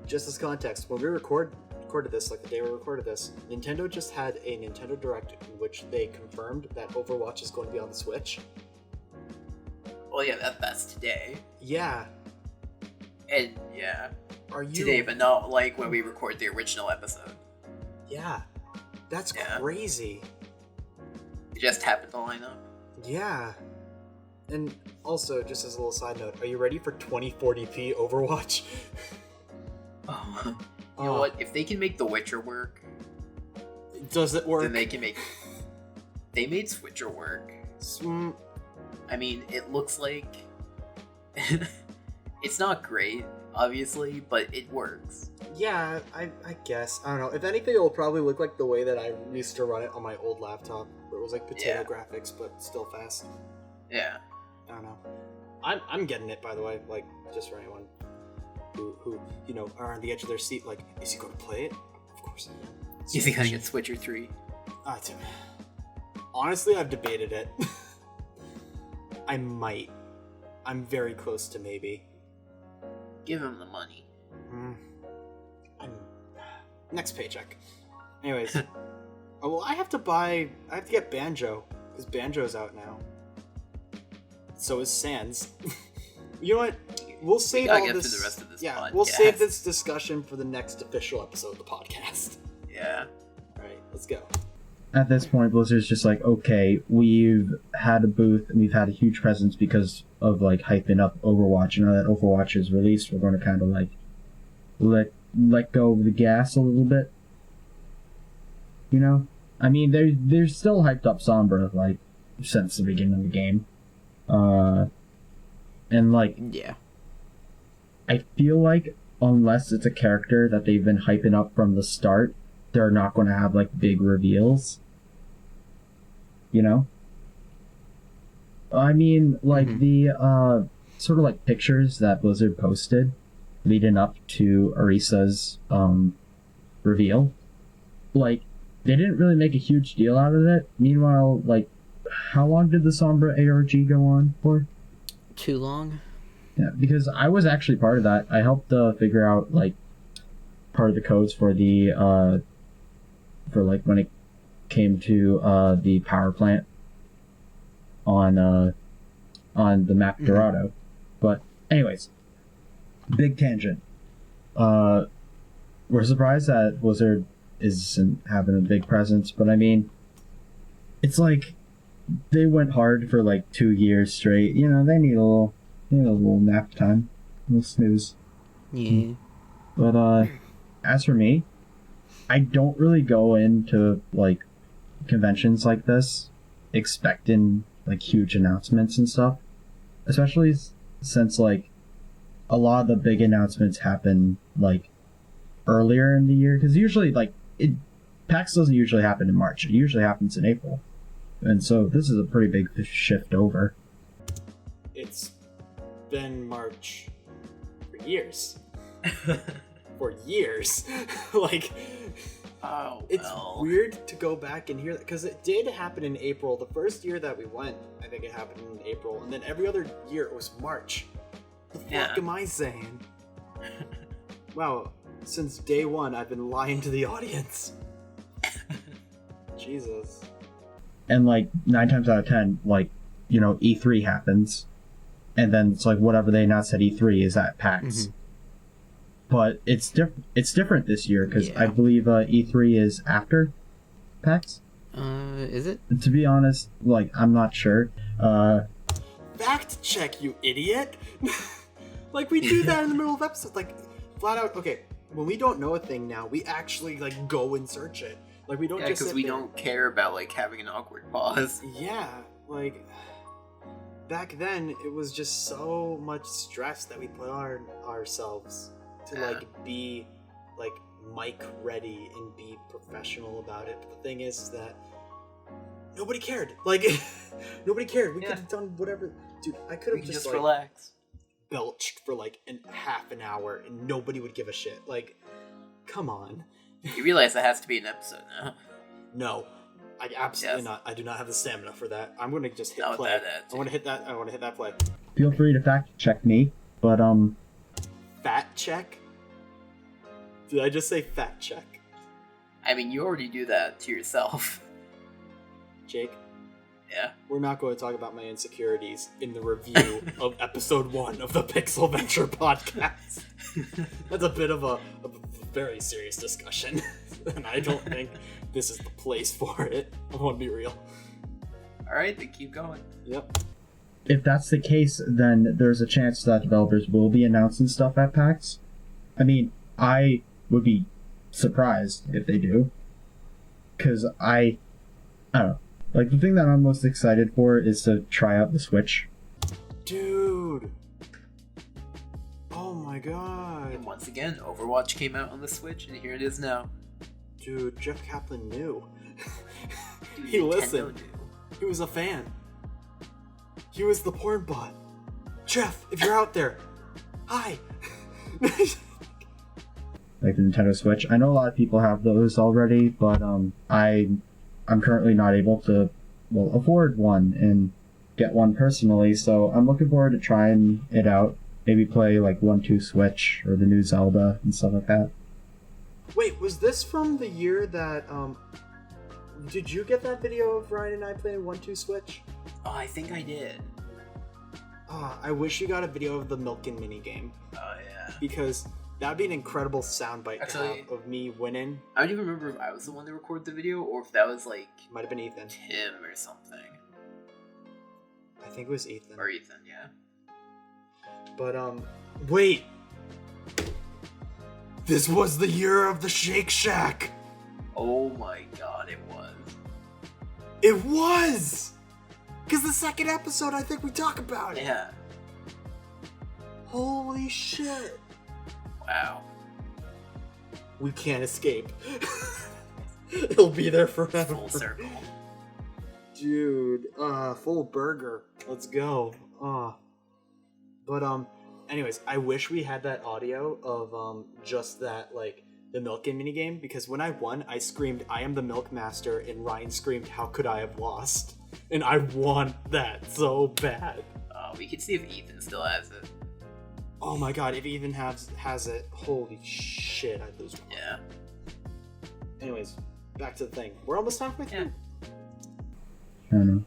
just as context, when we record recorded this, like the day we recorded this, Nintendo just had a Nintendo Direct in which they confirmed that Overwatch is going to be on the Switch. Well, yeah, that's today. Yeah. And, yeah. Are you... Today, but not, like, when we record the original episode. Yeah. That's crazy. It just happened to line up. Yeah. And also, just as a little side note, are you ready for 2040p Overwatch? Oh. You know what? If they can make The Witcher work... Does it work? Then they can make... They made Switcher work. I mean, it looks like... It's not great, obviously, but it works. Yeah, I guess. I don't know. If anything, it'll probably look like the way that I used to run it on my old laptop, where it was like potato graphics, but still fast. Yeah. I don't know. I'm getting it, by the way, like, just for anyone who you know, are on the edge of their seat, like, is he going to play it? Of course I am. Is he going to get Switcher 3? Honestly, I've debated it. I might. I'm very close to maybe. Give him the money. Next paycheck. Anyways. Oh, well, I have to get Banjo, because Banjo's out now. So is Sans. You know what? We'll save all this. The rest of this podcast. We'll save this discussion for the next official episode of the podcast. Yeah. Alright, let's go. At this point, Blizzard's just like, okay, we've had a booth and we've had a huge presence because of like hyping up Overwatch. And now that Overwatch is released, we're going to kind of like let go of the gas a little bit. You know, I mean, they're still hyped up Sombra like since the beginning of the game, and like I feel like unless it's a character that they've been hyping up from the start, they're not going to have like big reveals. You know, I mean, like the sort of like pictures that Blizzard posted leading up to Orisa's reveal, like they didn't really make a huge deal out of it. Meanwhile, like, how long did the Sombra ARG go on for? Too long. Yeah, because I was actually part of that. I helped figure out like part of the codes for the for like when it came to the power plant on the map Dorado. But anyways, big tangent. We're surprised that Blizzard isn't having a big presence, but I mean, it's like they went hard for like 2 years straight. You know, they need a little nap time, a little snooze. Yeah. But as for me, I don't really go into like conventions like this expecting like huge announcements and stuff, especially since like a lot of the big announcements happen like earlier in the year, because usually like PAX doesn't usually happen in March. It usually happens in April, and so this is a pretty big shift over. It's been March for years. For years. Like, oh, well. It's weird to go back and hear that, because it did happen in April. The first year that we went, I think it happened in April, and then every other year it was March. The fuck am I saying? Wow, since day one I've been lying to the audience. Jesus. And like 9 times out of 10, like, you know, E3 happens, and then it's like whatever they announced at E3 is at PAX. But it's different this year, because I believe E3 is after PAX. Is it? To be honest, like, I'm not sure. Fact check, you idiot! Like, we do that in the middle of episodes, like, flat out. Okay, when we don't know a thing now, we actually like go and search it. Like, we don't just because we don't care about like having an awkward pause. Yeah, like back then it was just so much stress that we put on ourselves to like be like mic ready and be professional about it. But the thing is that nobody cared. Like nobody cared. We could have done whatever. Dude, I could have just like, relax. Belched for like half an hour and nobody would give a shit. Like, come on. You realize that has to be an episode now. No, I absolutely not. I do not have the stamina for that. I'm gonna just hit play. I want to hit that. I want to hit that play. Feel free to fact check me, but Fat check? Did I just say fat check? I mean, you already do that to yourself. Jake? Yeah? We're not going to talk about my insecurities in the review of episode 1 of the Pixel Venture podcast. That's a bit of a very serious discussion, and I don't think this is the place for it. I want to be real. Alright, then keep going. Yep. If that's the case, then there's a chance that developers will be announcing stuff at PAX. I mean, I would be surprised if they do. Because I don't know. Like, the thing that I'm most excited for is to try out the Switch. Dude! Oh my god. And once again, Overwatch came out on the Switch, and here it is now. Dude, Jeff Kaplan knew. Dude, He Nintendo listened. knew. He was a fan. He was the porn bot. Jeff, if you're out there, hi! Like the Nintendo Switch. I know a lot of people have those already, but I'm currently not able to, afford one and get one personally, so I'm looking forward to trying it out. Maybe play like 1-2 Switch or the new Zelda and stuff like that. Wait, was this from the year that, did you get that video of Ryan and I playing 1-2 Switch? Oh, I think I did. I wish you got a video of the Milkin minigame. Oh, yeah. Because that'd be an incredible soundbite to Actually, have of me winning. I don't even remember if I was the one that recorded the video, or if that was, like, Might have been Ethan. Tim or something. I think it was Ethan. Or Ethan, yeah. But, wait! This was the year of the Shake Shack! Oh my god, it was. It was! Because the second episode, I think we talk about it. Yeah. Holy shit. Wow. We can't escape. It'll be there forever. Full circle. Dude, full burger. Let's go. But, anyways, I wish we had that audio of, just that, like, the Milkin minigame, because when I won, I screamed, I am the Milk Master, and Ryan screamed, how could I have lost? And I want that so bad. We can see if Ethan still has it. Oh my god, if Ethan has it, holy shit, I'd lose my mind. Yeah. Anyways, back to the thing. We're almost halfway through. Yeah. I don't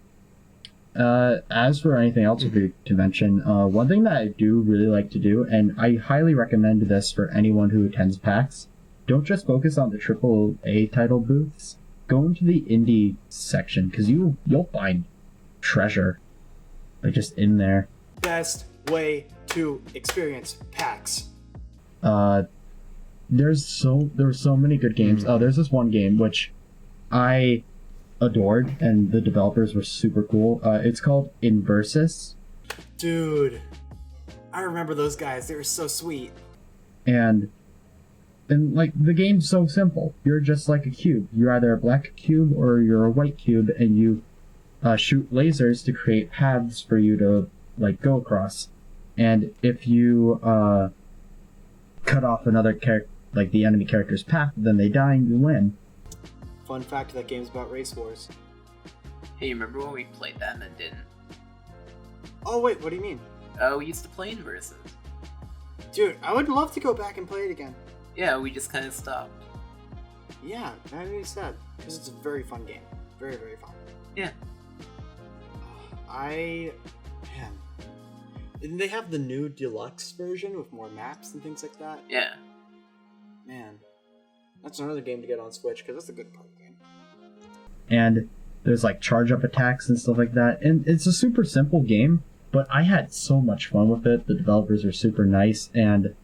know. As for anything else to mention, one thing that I do really like to do, and I highly recommend this for anyone who attends PAX, don't just focus on the AAA title booths. Go into the indie section, because you'll find treasure, like, just in there. Best way to experience PAX. There's so many good games. There's this one game which I adored, and the developers were super cool. It's called Inversus. Dude, I remember those guys. They were so sweet. And like, the game's so simple. You're just like a cube. You're either a black cube or you're a white cube, and you shoot lasers to create paths for you to, like, go across. And if you cut off another like the enemy character's path, then they die and you win. Fun fact, that game's about race wars. Hey, you remember when we played that and then didn't? Oh wait, what do you mean? We used to play Inversus. Dude, I would love to go back and play it again. Yeah, we just kind of stopped. Yeah, that made me sad, because it's a very fun game. Very, very fun. Yeah. Man. Didn't they have the new deluxe version with more maps and things like that? Yeah. Man. That's another game to get on Switch, because that's a good party game. And there's, like, charge-up attacks and stuff like that. And it's a super simple game, but I had so much fun with it. The developers are super nice, and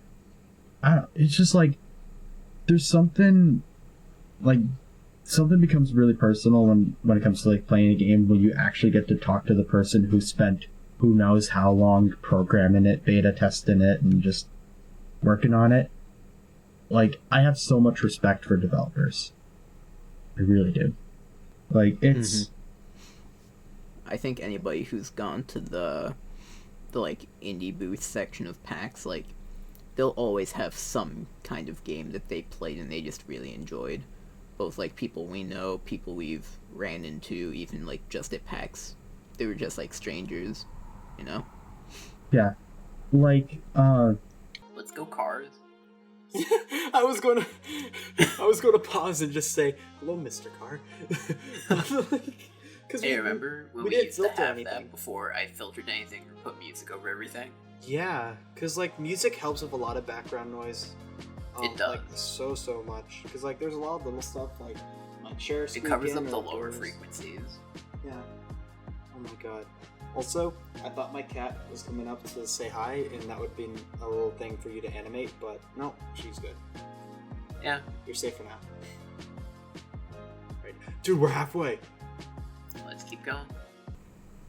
I don't know, it's just, like, there's something becomes really personal when it comes to, like, playing a game when you actually get to talk to the person who spent who knows how long programming it, beta testing it, and just working on it. Like, I have so much respect for developers. I really do. Like, it's... I think anybody who's gone to the like, indie booth section of PAX, like, they'll always have some kind of game that they played and they just really enjoyed. Both, like, people we know, people we've ran into, even, like, just at PAX. They were just, like, strangers, you know? Yeah. Like, Let's go Cars. I was going to pause and just say, "Hello, Mr. Carr." Hey, remember when we used to have that before I filtered anything or put music over everything? Yeah, because like music helps with a lot of background noise. It does. Like so much. Because like there's a lot of little stuff like share it covers up the lower frequencies. Yeah. Oh my god. Also, I thought my cat was coming up to say hi, and that would be a little thing for you to animate, but no, she's good. Yeah. You're safe for now. Right. Dude, we're halfway. Let's keep going.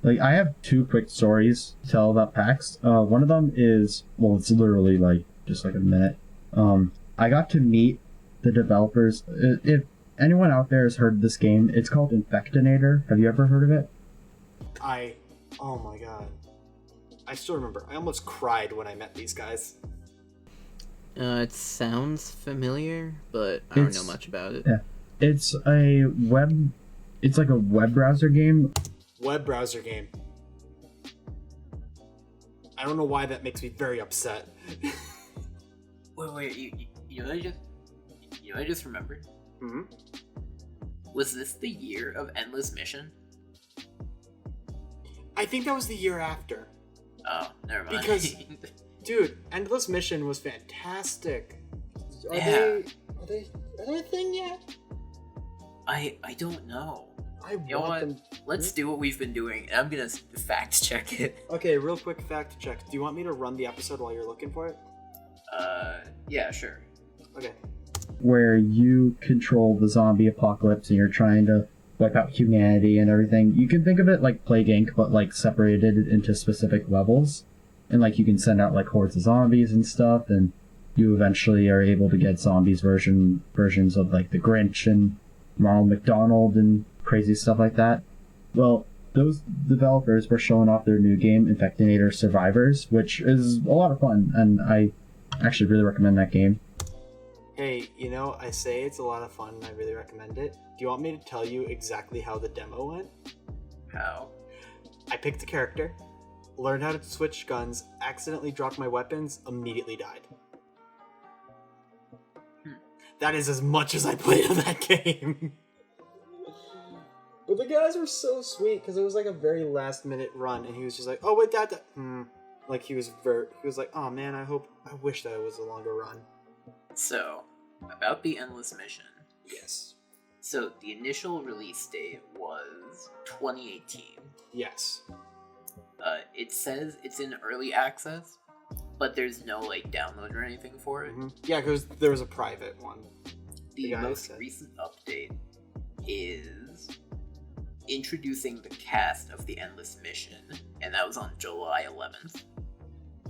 Like, I have 2 quick stories to tell about PAX. One of them is, well, it's literally like just like a minute. I got to meet the developers. If anyone out there has heard of this game, it's called Infectinator. Have you ever heard of it? Oh my god. I still remember. I almost cried when I met these guys. It sounds familiar, but I don't know much about it. Yeah. It's like a web browser game. Web browser game. I don't know why that makes me very upset. Wait, you know what I just remembered? Mm-hmm. Was this the year of Endless Mission? I think that was the year after. Oh, never mind. Because, dude, Endless Mission was fantastic. Are they a thing yet? I don't know. Them. Let's do what we've been doing, and I'm gonna fact check it. Okay, real quick fact check. Do you want me to run the episode while you're looking for it? Yeah, sure. Okay. Where you control the zombie apocalypse and you're trying to wipe out humanity and everything. You can think of it like Plague Inc., but like separated into specific levels. And like you can send out like hordes of zombies and stuff, and you eventually are able to get zombies versions of like the Grinch and Ronald McDonald and crazy stuff like that. Well, those developers were showing off their new game, Infectinator Survivors, which is a lot of fun, and I actually really recommend that game. Hey, I say it's a lot of fun and I really recommend it. Do you want me to tell you exactly how the demo went? How? I picked a character, learned how to switch guns, accidentally dropped my weapons, immediately died. That is as much as I played of that game. But the guys were so sweet because it was like a very last minute run, and he was just like, "Oh wait, that." Like he was like, "Oh man, I wish that it was a longer run." So, about the Endless Mission. Yes. So the initial release date was 2018. Yes. It says it's in early access, but there's no like download or anything for it. Mm-hmm. Yeah, because there was a private one. The most recent update is introducing the cast of the Endless Mission, and that was on July 11th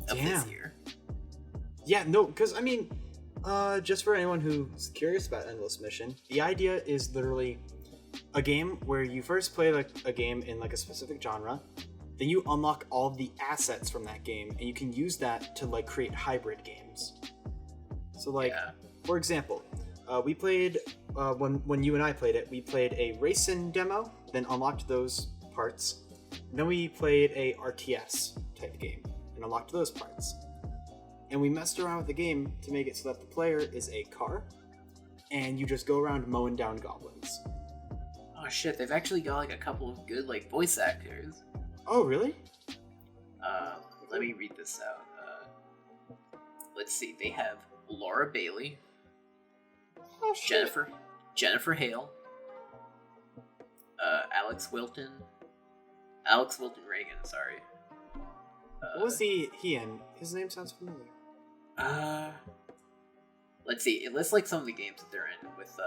of this year. Yeah, no, because I mean, just for anyone who's curious about Endless Mission, the idea is literally a game where you first play like a game in like a specific genre, then you unlock all of the assets from that game, and you can use that to like create hybrid games. So like, for example, we played when you and I played it, we played a racing demo, then unlocked those parts. Then we played a RTS type game and unlocked those parts. And we messed around with the game to make it so that the player is a car, and you just go around mowing down goblins. Oh shit, they've actually got like a couple of good like voice actors. Oh really? Let me read this out. Let's see, they have Laura Bailey, Jennifer Hale, Alex Wilton Reagan, sorry. What was he in? His name sounds familiar. Let's see, it lists like some of the games that they're in with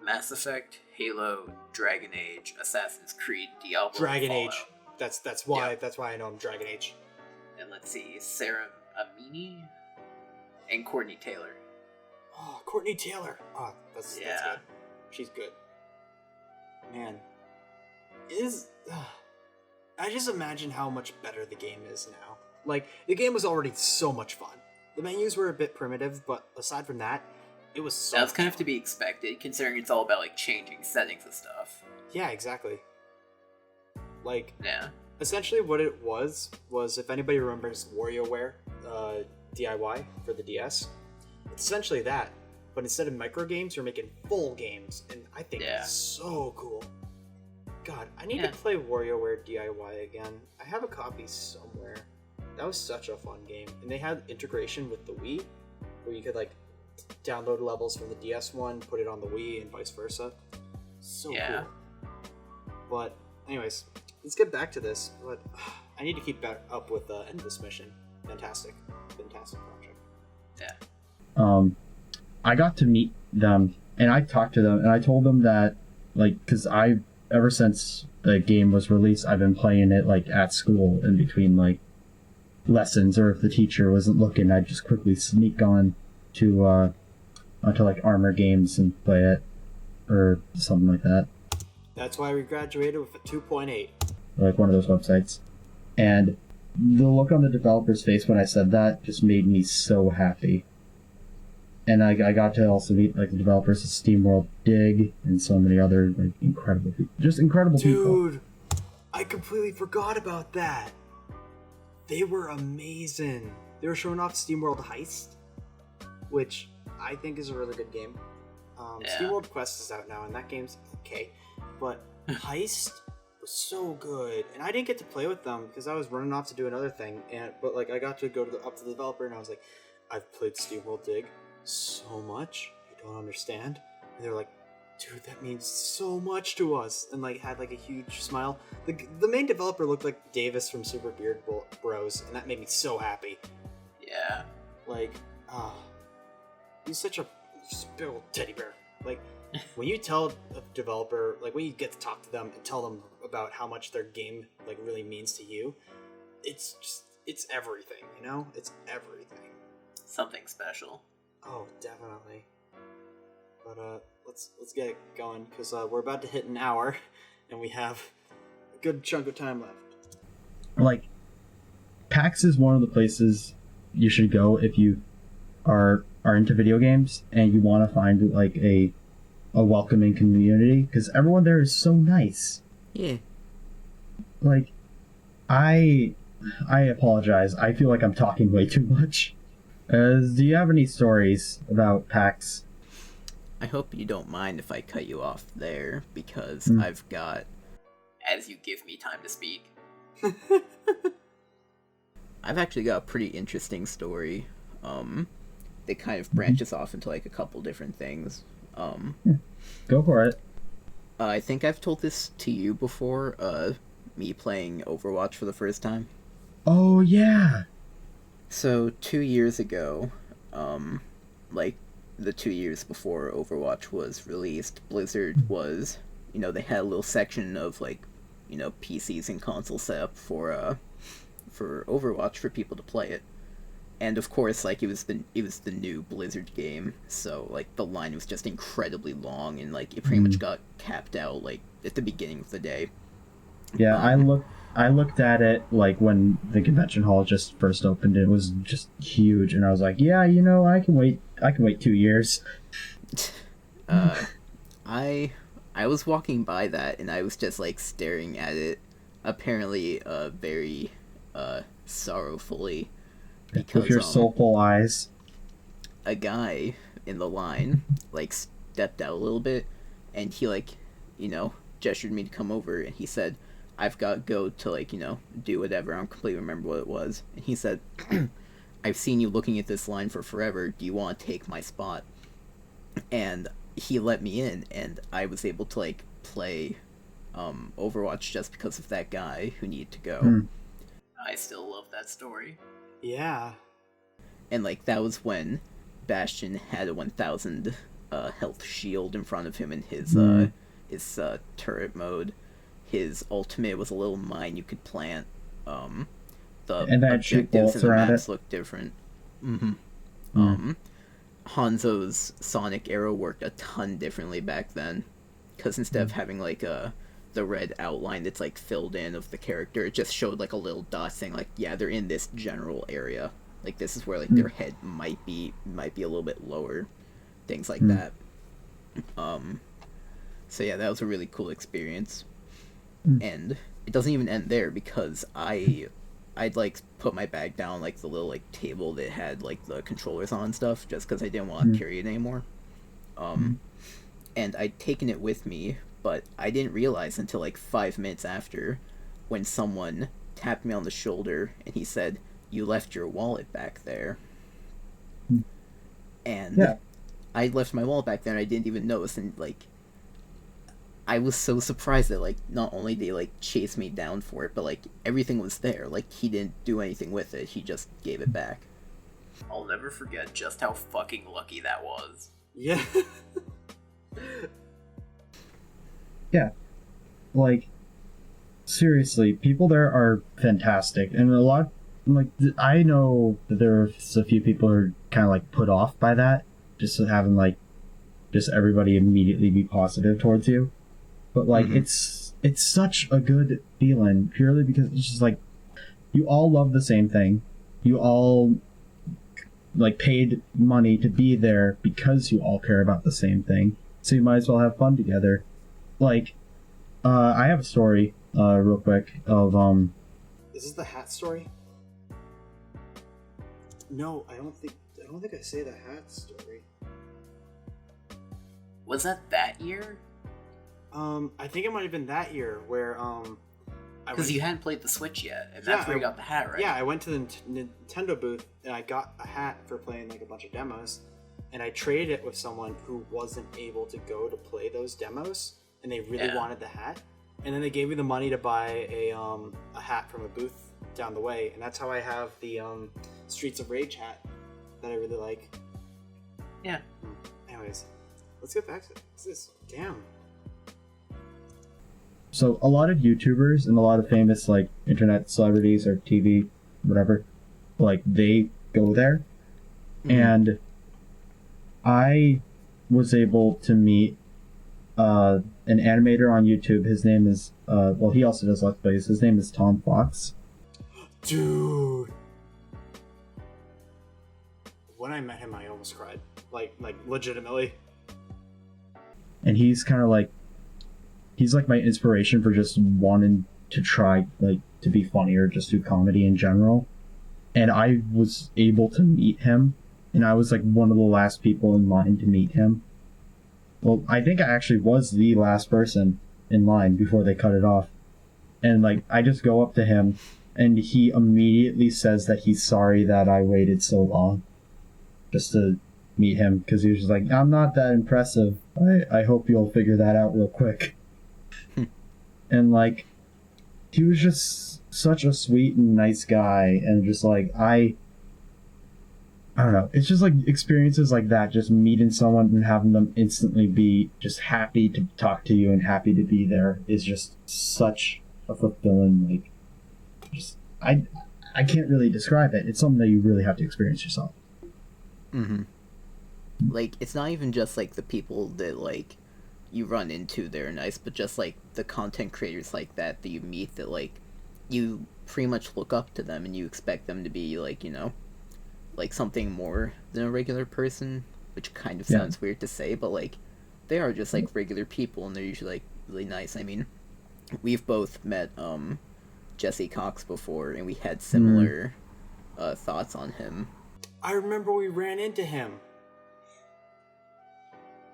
Mass Effect, Halo, Dragon Age, Assassin's Creed, Diablo, Dragon Fallout. Age. That's why I know him. Dragon Age. And let's see, Sarah Amini and Courtney Taylor. Oh, Courtney Taylor. Oh, that's good. She's good. Man, I just imagine how much better the game is now. Like, the game was already so much fun. The menus were a bit primitive, but aside from that, it was so That's kind of to be expected, considering it's all about, like, changing settings and stuff. Yeah, exactly. Like, yeah. Essentially what it was if anybody remembers WarioWare, DIY for the DS. It's essentially that, but instead of micro games, you're making full games, and I think it's so cool. God, I need to play WarioWare DIY again. I have a copy somewhere. That was such a fun game, and they had integration with the Wii, where you could like download levels from the DS one, put it on the Wii, and vice versa. So cool. But anyways, let's get back to this. But I need to keep up with End This Mission. Fantastic project. Yeah. I got to meet them, and I talked to them, and I told them that, like, because ever since the game was released, I've been playing it, like, at school in between, like, lessons, or if the teacher wasn't looking, I'd just quickly sneak on to, onto, like, Armor Games and play it, or something like that. That's why we graduated with a 2.8. Like, one of those websites. And the look on the developer's face when I said that just made me so happy. And I got to also meet like the developers of SteamWorld Dig and so many other like incredible people. Dude, I completely forgot about that. They were amazing. They were showing off SteamWorld Heist, which I think is a really good game. SteamWorld Quest is out now, and that game's okay. But Heist was so good, and I didn't get to play with them because I was running off to do another thing. But like I got to go up to the developer, and I was like, I've played SteamWorld Dig so much, you don't understand. And they're like, dude, that means so much to us, and like had like a huge smile. The main developer looked like Davis from Super Beard Bros, and that made me so happy. Yeah. Like, he's such a big old teddy bear. Like, when you tell a developer, like when you get to talk to them and tell them about how much their game like really means to you, it's everything, you know? It's everything. Something special. Oh, definitely. But let's get it going, because we're about to hit an hour, and we have a good chunk of time left. Like, PAX is one of the places you should go if you are into video games and you want to find like a welcoming community, because everyone there is so nice. Yeah. Like, I apologize. I feel like I'm talking way too much. Do you have any stories about PAX? I hope you don't mind if I cut you off there, because I've got... As you give me time to speak. I've actually got a pretty interesting story. That kind of branches off into like a couple different things. Go for it. I think I've told this to you before, me playing Overwatch for the first time. Oh, yeah! So, 2 years ago, like, the 2 years before Overwatch was released, Blizzard was, they had a little section of, like, PCs and consoles set up for Overwatch for people to play it. And of course, like, it was the new Blizzard game, so, like, the line was just incredibly long, and, like, it pretty much got capped out, like, at the beginning of the day. Yeah, I looked at it, like, when the convention hall just first opened. It was just huge, and I was like, yeah, I can wait 2 years. I was walking by that, and I was just, like, staring at it, apparently, very, sorrowfully, because, with your soulful eyes. A guy in the line, like, stepped out a little bit, and he, like, gestured me to come over, and he said, I've got to go to, like, do whatever. I don't completely remember what it was. And he said, I've seen you looking at this line for forever. Do you want to take my spot? And he let me in, and I was able to, like, play Overwatch just because of that guy who needed to go. I still love that story. Yeah. And, like, that was when Bastion had a 1,000 health shield in front of him in his turret mode. His ultimate was a little mine you could plant. The and objectives in the maps looked different. Hanzo's sonic arrow worked a ton differently back then, because instead of having like the red outline that's like filled in of the character, it just showed like a little dot saying like, yeah, they're in this general area. Like, this is where like their head might be a little bit lower, things like that. So yeah, that was a really cool experience. And it doesn't even end there, because I I'd like put my bag down like the little like table that had like the controllers on and stuff, just because I didn't want to carry it anymore. And I'd taken it with me, but I didn't realize until like 5 minutes after, when someone tapped me on the shoulder and he said, "You left your wallet back there." And I left my wallet back there and I didn't even notice, and like I was so surprised that like not only did they like chase me down for it, but like everything was there. Like he didn't do anything with it. He just gave it back. I'll never forget just how fucking lucky that was. Yeah. Yeah. Like, seriously, people there are fantastic. And a lot, like, I know that there's a few people who are kind of like put off by that, just having like, just everybody immediately be positive towards you. But like, it's such a good feeling purely because it's just like, you all love the same thing. You all like paid money to be there because you all care about the same thing. So you might as well have fun together. Like, I have a story, real quick of Is this the hat story? No, I don't think I say the hat story. Was that year? I think it might have been that year where because you hadn't played the Switch yet, and that's where you got the hat, right? Yeah, I went to the Nintendo booth and I got a hat for playing like a bunch of demos, and I traded it with someone who wasn't able to go to play those demos, and they really wanted the hat, and then they gave me the money to buy a hat from a booth down the way, and that's how I have the Streets of Rage hat that I really like. Yeah. Anyways, let's get back to this. Damn. So a lot of YouTubers and a lot of famous like internet celebrities or TV, whatever, like they go there, and I was able to meet an animator on YouTube. His name is well, he also does Let's Plays. His name is Tom Fox. Dude, when I met him, I almost cried, like legitimately. And he's kind of like. He's like my inspiration for just wanting to try like to be funny or just do comedy in general. And I was able to meet him, and I was like one of the last people in line to meet him. Well, I think I actually was the last person in line before they cut it off. And like I just go up to him and he immediately says that he's sorry that I waited so long just to meet him, because he was just like, "I'm not that impressive. I hope you'll figure that out real quick." And like he was just such a sweet and nice guy, and just like I don't know, it's just like experiences like that, just meeting someone and having them instantly be just happy to talk to you and happy to be there is just such a fulfilling, like, just I can't really describe it. It's something that you really have to experience yourself. Like, it's not even just like the people that like you run into, they're nice, but just like the content creators like that you meet, that like you pretty much look up to them and you expect them to be like, you know, like something more than a regular person, which kind of sounds weird to say, but like they are just like regular people, and they're usually like really nice. I mean, we've both met Jesse Cox before, and we had similar thoughts on him. I remember we ran into him.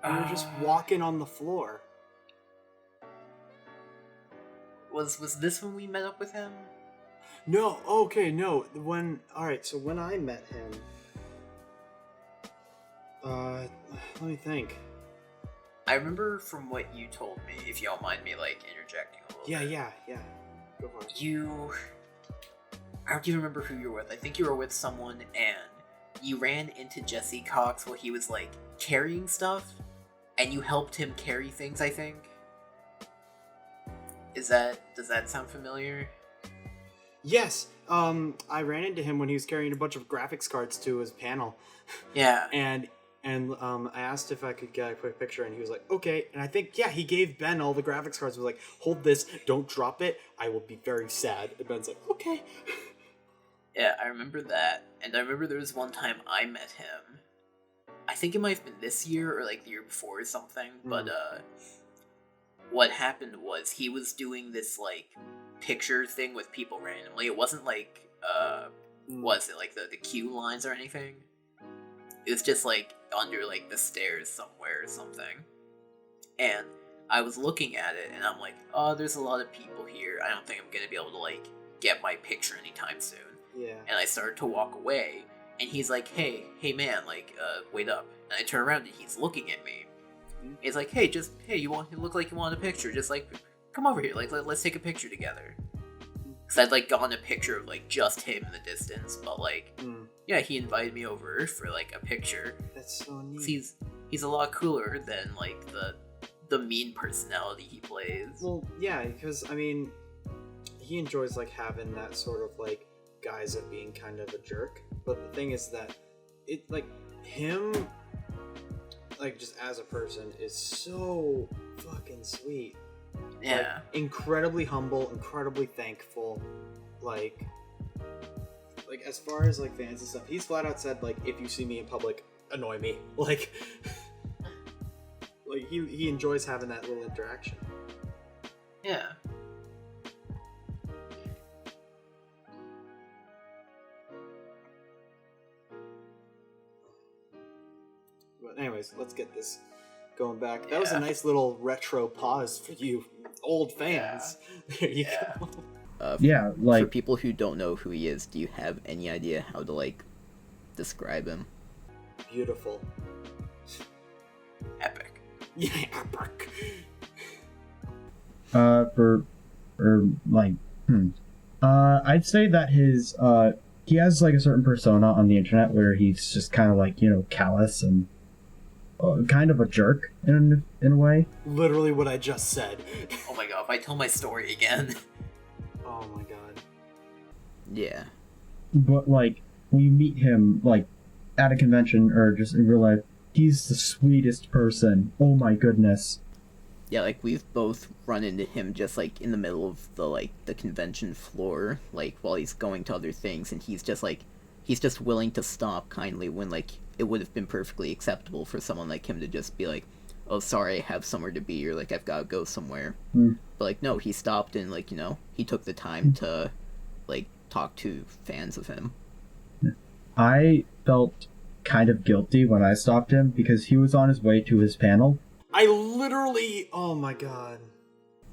We were just walking on the floor. Was this when we met up with him? No, okay, no. So when I met him, let me think. I remember from what you told me, if you don't mind me like interjecting a little bit. Yeah. Go for it. I don't even remember who you were with. I think you were with someone, and you ran into Jesse Cox while he was like carrying stuff, and you helped him carry things, I think. Does that sound familiar? Yes. I ran into him when he was carrying a bunch of graphics cards to his panel. Yeah. And I asked if I could get a quick picture, and he was like, okay. And I think, he gave Ben all the graphics cards. He was like, hold this, don't drop it, I will be very sad. And Ben's like, okay. Yeah, I remember that. And I remember there was one time I met him. I think it might have been this year or like the year before or something. But what happened was he was doing this like picture thing with people randomly. It wasn't like was it like the queue lines or anything? It was just like under like the stairs somewhere or something. And I was looking at it and I'm like, oh, there's a lot of people here. I don't think I'm gonna be able to like get my picture anytime soon. Yeah. And I started to walk away, and he's like, hey man, like, wait up. And I turn around and he's looking at me. He's like, hey, you look like you want a picture. Just like, come over here. Like, let's take a picture together. Because I'd like gotten a picture of like just him in the distance, but like, yeah, he invited me over for like a picture. That's so neat. He's a lot cooler than like the mean personality he plays. Well, yeah, because I mean, he enjoys like having that sort of like guise of being kind of a jerk. But the thing is that it like him, like just as a person, is so fucking sweet. Yeah. Like, incredibly humble, incredibly thankful. Like as far as like fans and stuff, he's flat out said like, if you see me in public, annoy me. Like like he enjoys having that little interaction. Yeah. But anyways, let's get this going back. That was a nice little retro pause for you old fans. There you go. Like for people who don't know who he is, do you have any idea how to like describe him? Beautiful. Epic. Yeah, epic. I'd say that his he has like a certain persona on the internet where he's just kind of like, you know, callous and kind of a jerk in a way. Literally what I just said. Oh my god, if I tell my story again. Oh my god. Yeah. But like when you meet him like at a convention or just in real life, he's the sweetest person. Oh my goodness. Yeah, like we've both run into him just like in the middle of the convention floor, like while he's going to other things, and he's just willing to stop kindly when like it would have been perfectly acceptable for someone like him to just be like, oh sorry, I have somewhere to be, or like I've gotta go somewhere. But like no, he stopped and like, you know, he took the time to like talk to fans of him. I felt kind of guilty when I stopped him because he was on his way to his panel. I literally, oh my god.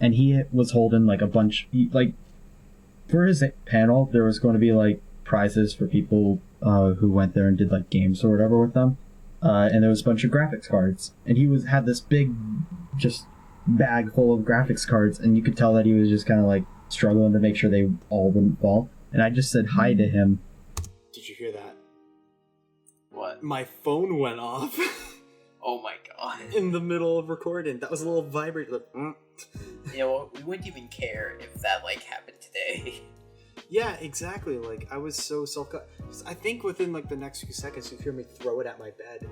And he was holding like a bunch, like for his panel, there was going to be like prizes for people who went there and did like games or whatever with them. And there was a bunch of graphics cards. And he had this big, just bag full of graphics cards. And you could tell that he was just kind of like struggling to make sure they all wouldn't fall. And I just said hi to him. Did you hear that? What? My phone went off. Oh my god. In the middle of recording. That was a little vibrate. Like, You know what? We wouldn't even care if that, like, happened today. Yeah, exactly. Like, I was so self-conscious. I think within, like, the next few seconds, you'll hear me throw it at my bed.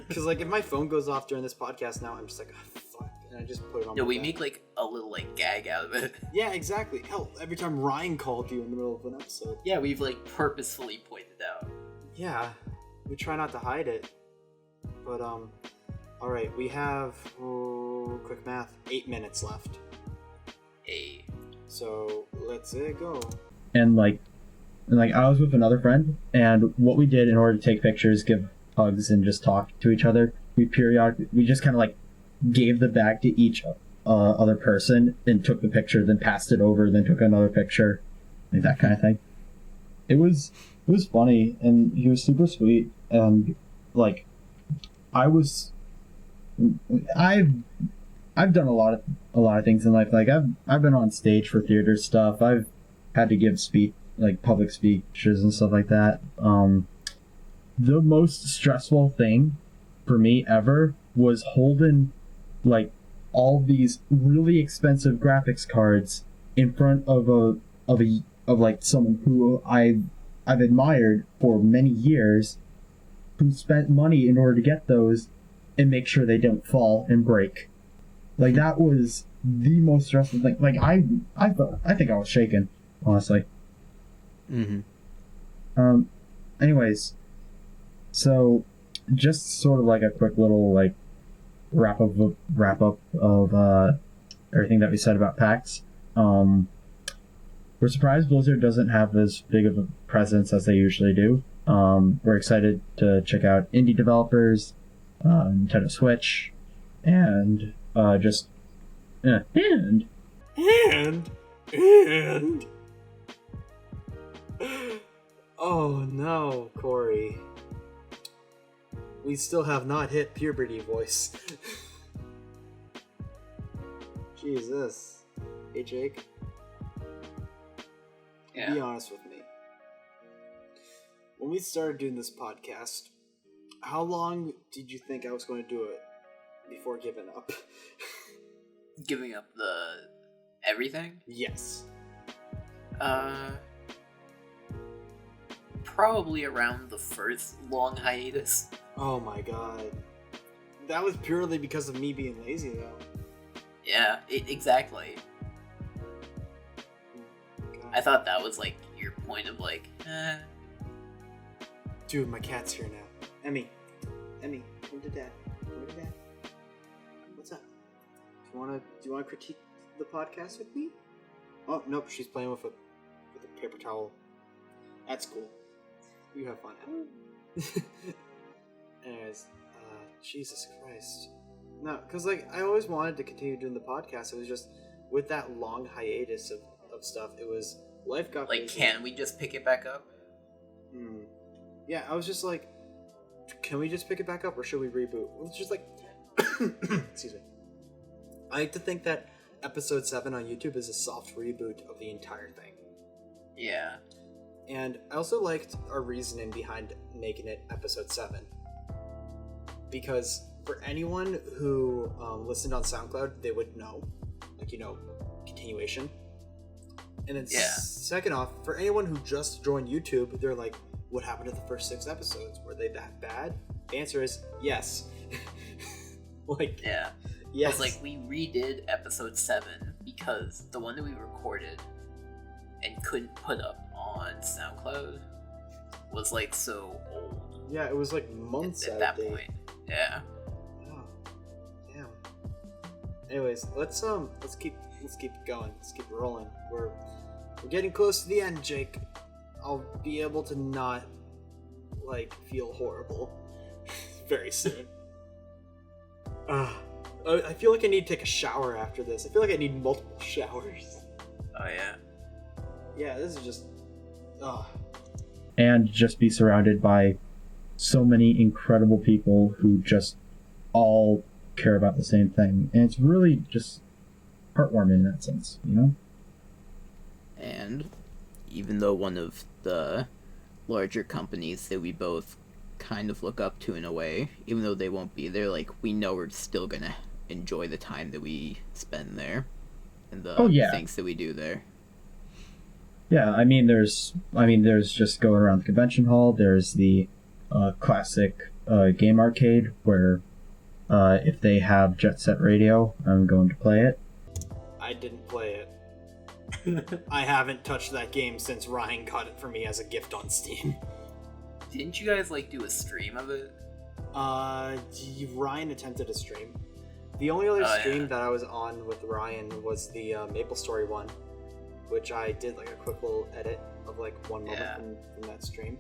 Because, like, if my phone goes off during this podcast now, I'm just like, oh, fuck. And I just put it on my we bed. make, like, a little, like, gag out of it. Yeah, exactly. Hell, every time Ryan called you in the middle of an episode. Yeah, we've, like, purposefully pointed out. Yeah. We try not to hide it. But, alright, we have, quick math, 8 minutes left. Hey. So, let's go. And I was with another friend, and what we did in order to take pictures, give hugs, and just talk to each other, we just kind of, like, gave the bag to each other person, and took the picture, then passed it over, then took another picture, like that kind of thing. It was funny, and he was super sweet, and, like, I've done a lot of things in life. Like I've been on stage for theater stuff. I've had to give public speeches and stuff like that. The most stressful thing for me ever was holding like all these really expensive graphics cards in front of like someone who I've admired for many years, who spent money in order to get those and make sure they don't fall and break. Like, that was the most stressful thing. Like, I think I was shaken, honestly. Mm-hmm. Anyways, so just sort of like a quick little, like, wrap up of everything that we said about PAX. we're surprised Blizzard doesn't have as big of a presence as they usually do. We're excited to check out indie developers, Nintendo Switch, and and oh no, Korey. We still have not hit puberty voice. Jesus. Hey, Jake. Yeah. Be honest with me. When we started doing this podcast, how long did you think I was going to do it before giving up? Giving up the everything? Yes. Probably around the first long hiatus. Oh my god. That was purely because of me being lazy, though. Yeah, exactly. God. I thought that was, like, your point of, like, Dude, my cat's here now. Emmy, come to dad. Come to dad. What's up? Do you wanna critique the podcast with me? Oh nope, she's playing with a paper towel. That's cool. You have fun. Anyways, Jesus Christ. No, because like I always wanted to continue doing the podcast. It was just with that long hiatus of stuff. It was life got like, busy. can we just pick it back up? Yeah, I was just like, can we just pick it back up or should we reboot? It's just like, excuse me. I like to think that episode 7 on YouTube is a soft reboot of the entire thing. Yeah. And I also liked our reasoning behind making it episode 7. Because for anyone who listened on SoundCloud, they would know. Like, continuation. And then second off, for anyone who just joined YouTube, they're like, what happened to the first 6 episodes? Were they that bad? The answer is yes. Yeah. Yes. Like, we redid episode 7 because the one that we recorded and couldn't put up on SoundCloud was, like, so old. Yeah, it was like months at that point. Yeah. Oh, damn. Anyways, let's keep going. Let's keep rolling. We're getting close to the end, Jake. I'll be able to not feel horrible very soon. I feel like I need to take a shower after this. I feel like I need multiple showers. Oh yeah. Yeah, this is just. And just be surrounded by so many incredible people who just all care about the same thing, and it's really just heartwarming in that sense, And even though one of the larger companies that we both kind of look up to in a way, even though they won't be there, we know we're still gonna enjoy the time that we spend there and the things that we do there. Yeah, I mean, there's just going around the convention hall. There's the classic game arcade where if they have Jet Set Radio, I'm going to play it. I didn't play it. I haven't touched that game since Ryan got it for me as a gift on Steam. Didn't you guys do a stream of it? Ryan attempted a stream. The only other stream that I was on with Ryan was the Maple Story one, which I did a quick little edit of 1 moment from that stream.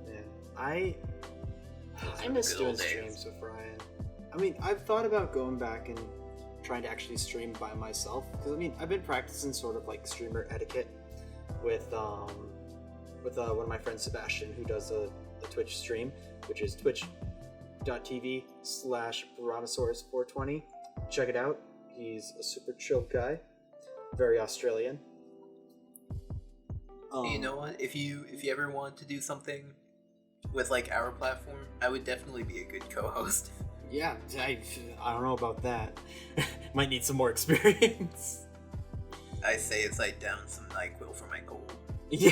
Man, I miss doing streams with Ryan. I mean, I've thought about going back and trying to actually stream by myself, because I've been practicing sort of streamer etiquette with one of my friends, Sebastian, who does a Twitch stream, which is twitch.tv/Brontosaurus420. Check it out. He's a super chill guy, very Australian. You know what? If you ever want to do something with our platform, I would definitely be a good co-host. Yeah, I don't know about that. Might need some more experience. I say as I down some NyQuil for my cold. Yeah.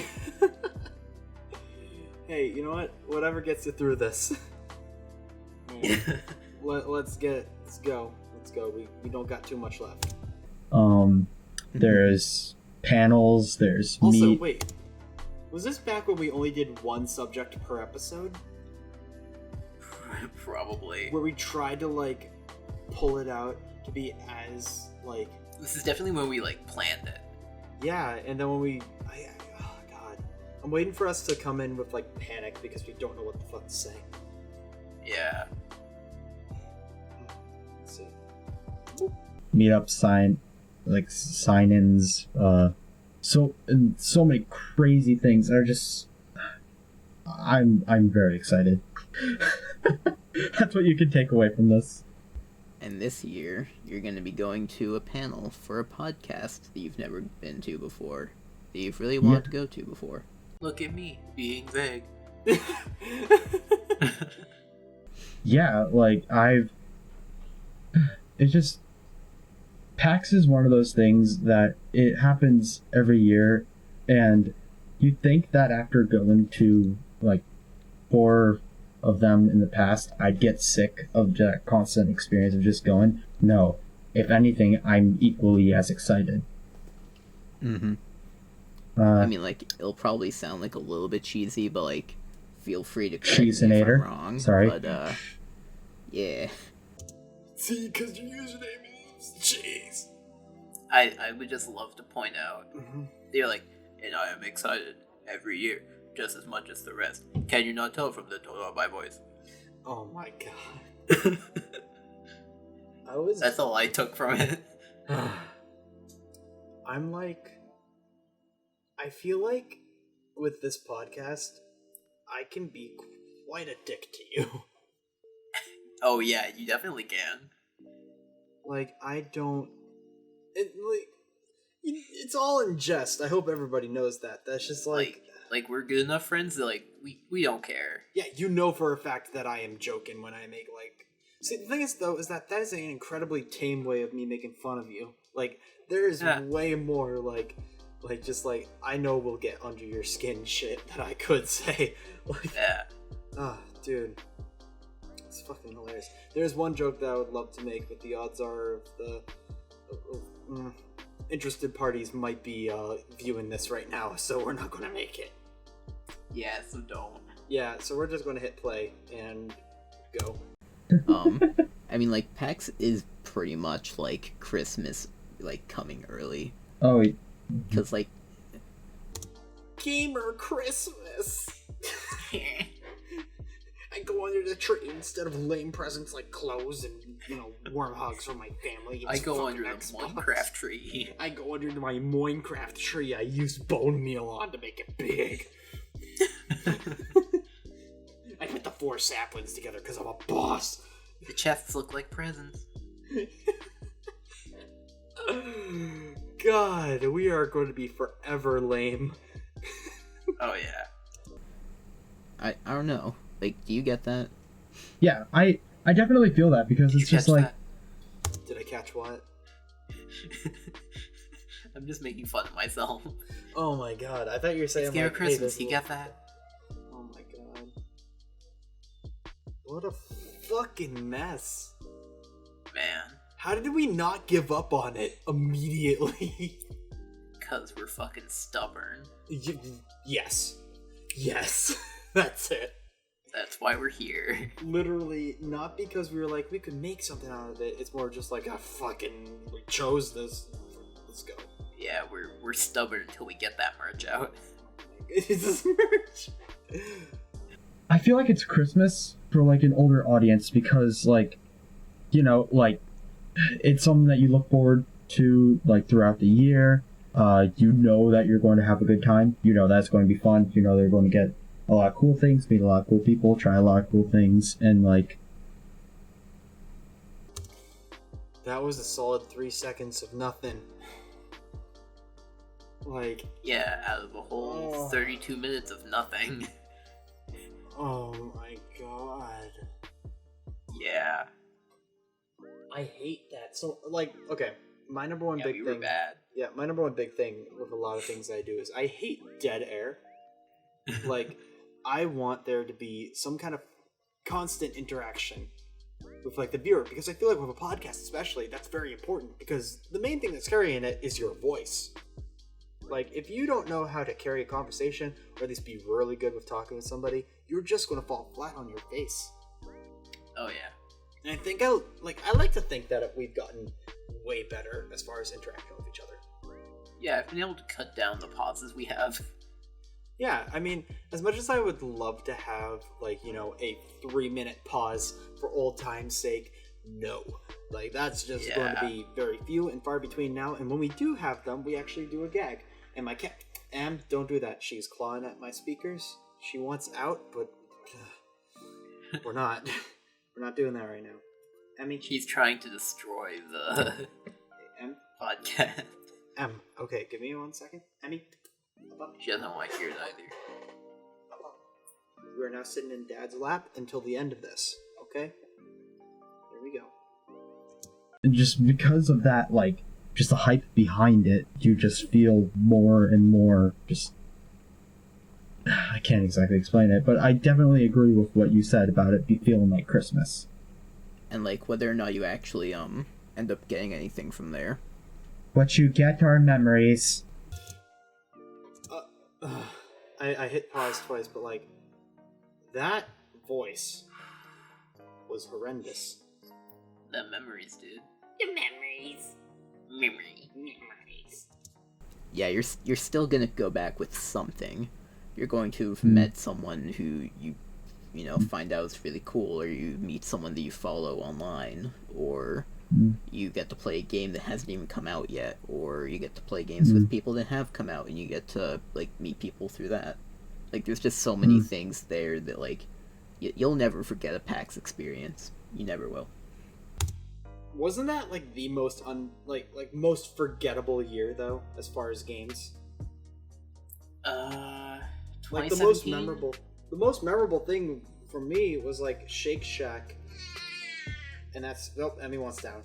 Hey, you know what? Whatever gets you through this. Let's go. We don't got too much left. There's panels. There's also, meat. Wait. Was this back when we only did one subject per episode? Probably. Where we tried to pull it out to be as This is definitely when we planned it. Yeah, and then when oh god, I'm waiting for us to come in with like panic because we don't know what the fuck to say. Yeah. Let's see. Meetup sign-ins, so many crazy things that are just. I'm very excited. That's what you can take away from this. And this year, you're going to be going to a panel for a podcast that you've never been to before, that you've really wanted to go to before. Look at me, being vague. Yeah, like, it's just, PAX is one of those things that it happens every year, and you think that after going to, like, 4 of them in the past, I'd get sick of that constant experience of just going. No. If anything, I'm equally as excited. Mm-hmm. I mean, like, it'll probably sound like a little bit cheesy, but, like, feel free to correct me if I'm wrong. Sorry. But, yeah. See, because your username is cheese. I would just love to point out, they're like, and I am excited every year, just as much as the rest. Can you not tell from the tone of my voice? Oh my god. That's all I took from it. I'm like, I feel like with this podcast, I can be quite a dick to you. Oh yeah, you definitely can. Like, I don't... It's all in jest. I hope everybody knows that. That's just like we're good enough friends that, like, we don't care. Yeah, you know for a fact that I am joking when I make, like... See, the thing is, though, is that is an incredibly tame way of me making fun of you. Like, there is way more, like, just, like, I know we'll get under your skin shit that I could say. Like, dude. It's fucking hilarious. There's one joke that I would love to make, but the odds are of the... interested parties might be viewing this right now, so we're not going to make it. Yeah, so don't. Yeah, so we're just going to hit play and go. I mean, like, PAX is pretty much like Christmas, like, coming early. Oh, because, like, Gamer Christmas. I go under the tree instead of lame presents like clothes and, warm hugs from my family. I go under the Minecraft tree. I go under my Minecraft tree I used bone meal on to make it big. I put the 4 saplings together because I'm a boss. The chests look like presents. God, we are going to be forever lame. Oh yeah. I don't know. Like, do you get that? Yeah, I definitely feel that because it's just like... That? Did I catch what? I'm just making fun of myself. Oh my god, I thought you were saying Scare like, Christmas, hey, you get that? Oh my god. What a fucking mess. Man. How did we not give up on it immediately? Because we're fucking stubborn. Yes. Yes. That's it. That's why we're here. Literally, not because we were like, we could make something out of it. It's more just like, we chose this. Let's go. Yeah, we're stubborn until we get that merch out. Is this merch? I feel like it's Christmas for, like, an older audience because, like, it's something that you look forward to, like, throughout the year. You know that you're going to have a good time. You know that's going to be fun. You know they're going to get a lot of cool things, meet a lot of cool people, try a lot of cool things, and, like... That was a solid 3 seconds of nothing. Like... Yeah, out of a whole 32 minutes of nothing. Oh my god. Yeah. I hate that. So, like, okay, my number one big we thing... were bad. Yeah, my number one big thing with a lot of things I do is I hate dead air. Like... I want there to be some kind of constant interaction with, like, the viewer, because I feel like with a podcast especially, that's very important, because the main thing that's carrying it is your voice. Like, if you don't know how to carry a conversation, or at least be really good with talking with somebody, you're just going to fall flat on your face. Oh yeah. And I think I like to think that we've gotten way better as far as interacting with each other. Yeah, I've been able to cut down the pauses we have. Yeah, I mean, as much as I would love to have, like, you know, a 3-minute pause for old time's sake, no. Like, that's just going to be very few and far between now, and when we do have them, we actually do a gag. And my cat, Am, don't do that. She's clawing at my speakers. She wants out, but we're not. We're not doing that right now. I mean, she's trying to destroy the podcast. Okay, give me 1 second. Emmy, she doesn't want to hear it either. You are now sitting in Dad's lap until the end of this, okay? There we go. And just because of that, like, just the hype behind it, you just feel more and more just... I can't exactly explain it, but I definitely agree with what you said about it feeling like Christmas. And, like, whether or not you actually, end up getting anything from there. What you get are memories. I hit pause twice, but, like, that voice was horrendous. The memories, dude. The memories. Memories. Yeah, you're still gonna go back with something. You're going to have met someone who you know, find out is really cool, or you meet someone that you follow online, or you get to play a game that hasn't even come out yet, or you get to play games with people that have come out, and you get to, like, meet people through that. Like, there's just so many things there that, like, you'll never forget a PAX experience. You never will. Wasn't that, like, the most most forgettable year, though, as far as games? Like, the most memorable thing for me was, like, Shake Shack. And that's... Oh, Emmy wants down.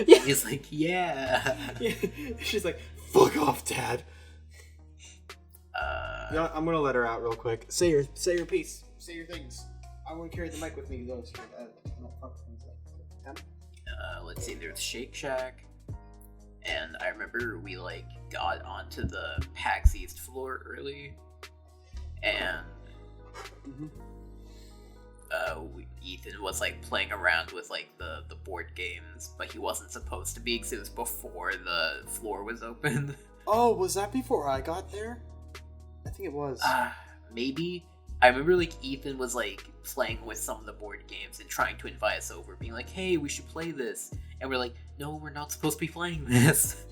He's like, yeah. She's like, fuck off, Dad. You know, I'm gonna let her out real quick. Say your piece. Say your things. I want to carry the mic with me, though. Let's see, there's Shake Shack. And I remember we, like, got onto the PAX East floor early. And... Ethan was, like, playing around with, like, the board games, but he wasn't supposed to be because it was before the floor was open. Oh, was that before I got there? I think it was. Maybe. I remember, like, Ethan was, like, playing with some of the board games and trying to invite us over, being like, hey, we should play this. And we're like, no, we're not supposed to be playing this.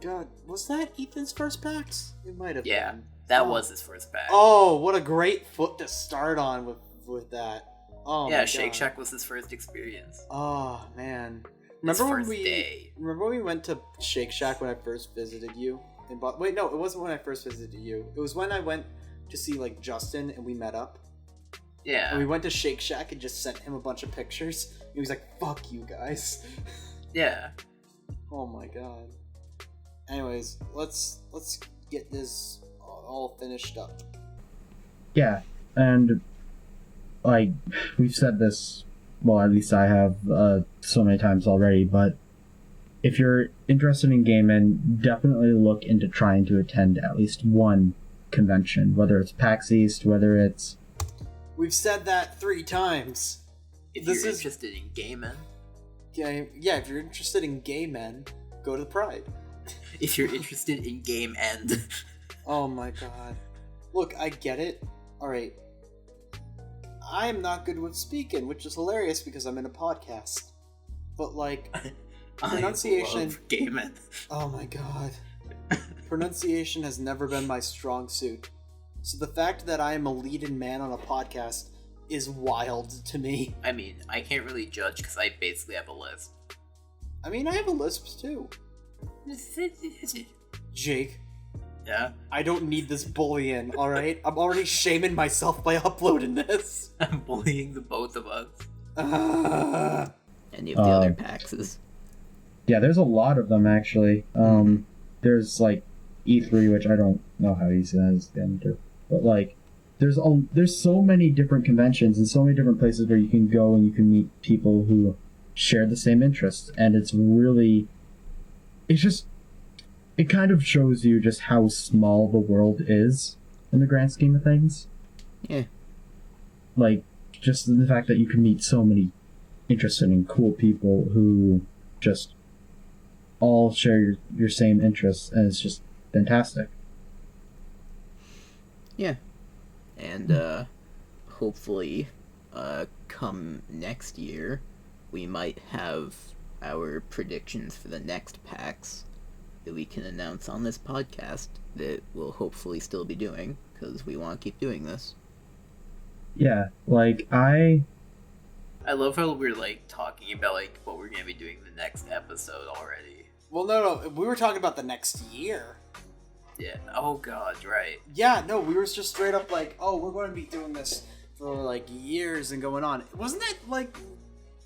God, was that Ethan's first PAX? It might have been. That was his first PAX. Oh, what a great foot to start on with that. Oh, yeah, Shake Shack was his first experience. Oh, man. Remember when we went to Shake Shack when I first visited you? Wait, no, it wasn't when I first visited you. It was when I went to see, like, Justin and we met up. Yeah. And we went to Shake Shack and just sent him a bunch of pictures. He was like, fuck you guys. Yeah. Oh my god. Anyways, let's get this all finished up. Yeah, and, like, we've said this, well, at least I have so many times already, but if you're interested in gaming, definitely look into trying to attend at least one convention, whether it's PAX East, whether it's... We've said that 3 times. If you're interested in gay men. Yeah, if you're interested in gay men, go to the Pride. If you're interested in game end. Oh my god. Look, I get it. Alright. I am not good with speaking, which is hilarious because I'm in a podcast. But, like, pronunciation... I love gay men. Oh my god. Pronunciation has never been my strong suit. So the fact that I am a lead-in man on a podcast is wild to me. I mean, I can't really judge because I basically have a lisp. I mean, I have a lisp too. Jake. Yeah? I don't need this bullying, alright? I'm already shaming myself by uploading this. I'm bullying the both of us. Any of the other PAXs. Yeah, there's a lot of them, actually. There's, like, E3, which I don't know how easy that is to get into. But, like, there's so many different conventions and so many different places where you can go and you can meet people who share the same interests. And it's really... It kind of shows you just how small the world is in the grand scheme of things. Yeah. Like, just the fact that you can meet so many interesting and cool people who just all share your same interests, and it's just fantastic. Yeah. And hopefully come next year we might have our predictions for the next PAX that we can announce on this podcast that we'll hopefully still be doing, because we want to keep doing this. Yeah, like I love how we're like talking about like what we're gonna be doing in the next episode already. Well, no, we were talking about the next year. Yeah. Oh god, right. Yeah, no, we were just straight up like, oh, we're going to be doing this for like years and going on. Wasn't that like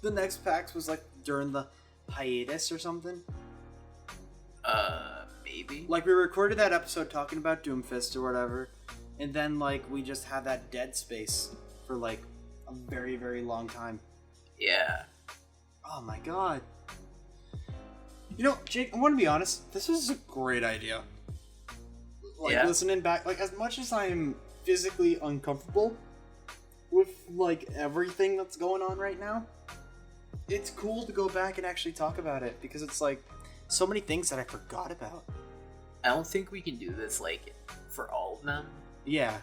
the next PAX was like during the hiatus or something? Maybe. Like we recorded that episode talking about Doomfist or whatever, and then like we just had that dead space for like a very, very long time. Yeah. Oh my god. You know, Jake, I want to be honest, this is a great idea. Like, listening back, like, as much as I'm physically uncomfortable with, like, everything that's going on right now, it's cool to go back and actually talk about it, because it's, like, so many things that I forgot about. I don't think we can do this, like, for all of them. Yeah.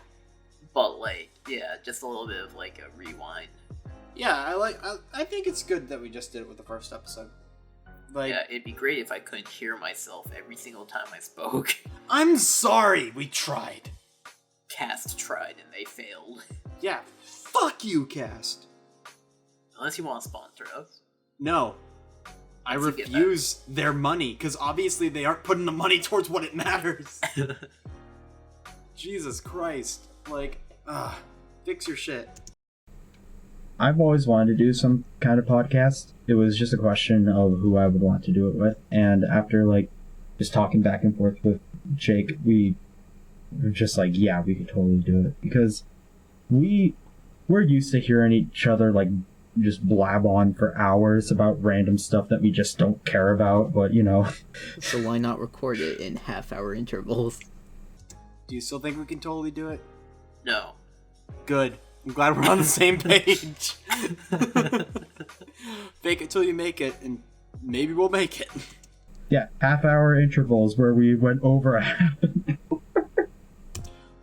But, like, yeah, just a little bit of, like, a rewind. Yeah, I think it's good that we just did it with the first episode. Like, yeah, it'd be great if I couldn't hear myself every single time I spoke. I'm sorry, we tried. Cast tried and they failed. Yeah, fuck you, Cast. Unless you want to sponsor us. No. I refuse their money, because obviously they aren't putting the money towards what it matters. Jesus Christ. Like, fix your shit. I've always wanted to do some kind of podcast. It was just a question of who I would want to do it with. And after, like, just talking back and forth with Jake, we were just like, yeah, we could totally do it. Because we're used to hearing each other, like, just blab on for hours about random stuff that we just don't care about, but, you know. So why not record it in half-hour intervals? Do you still think we can totally do it? No. Good. I'm glad we're on the same page. Fake it till you make it, and maybe we'll make it. Yeah, half-hour intervals where we went over a half an hour.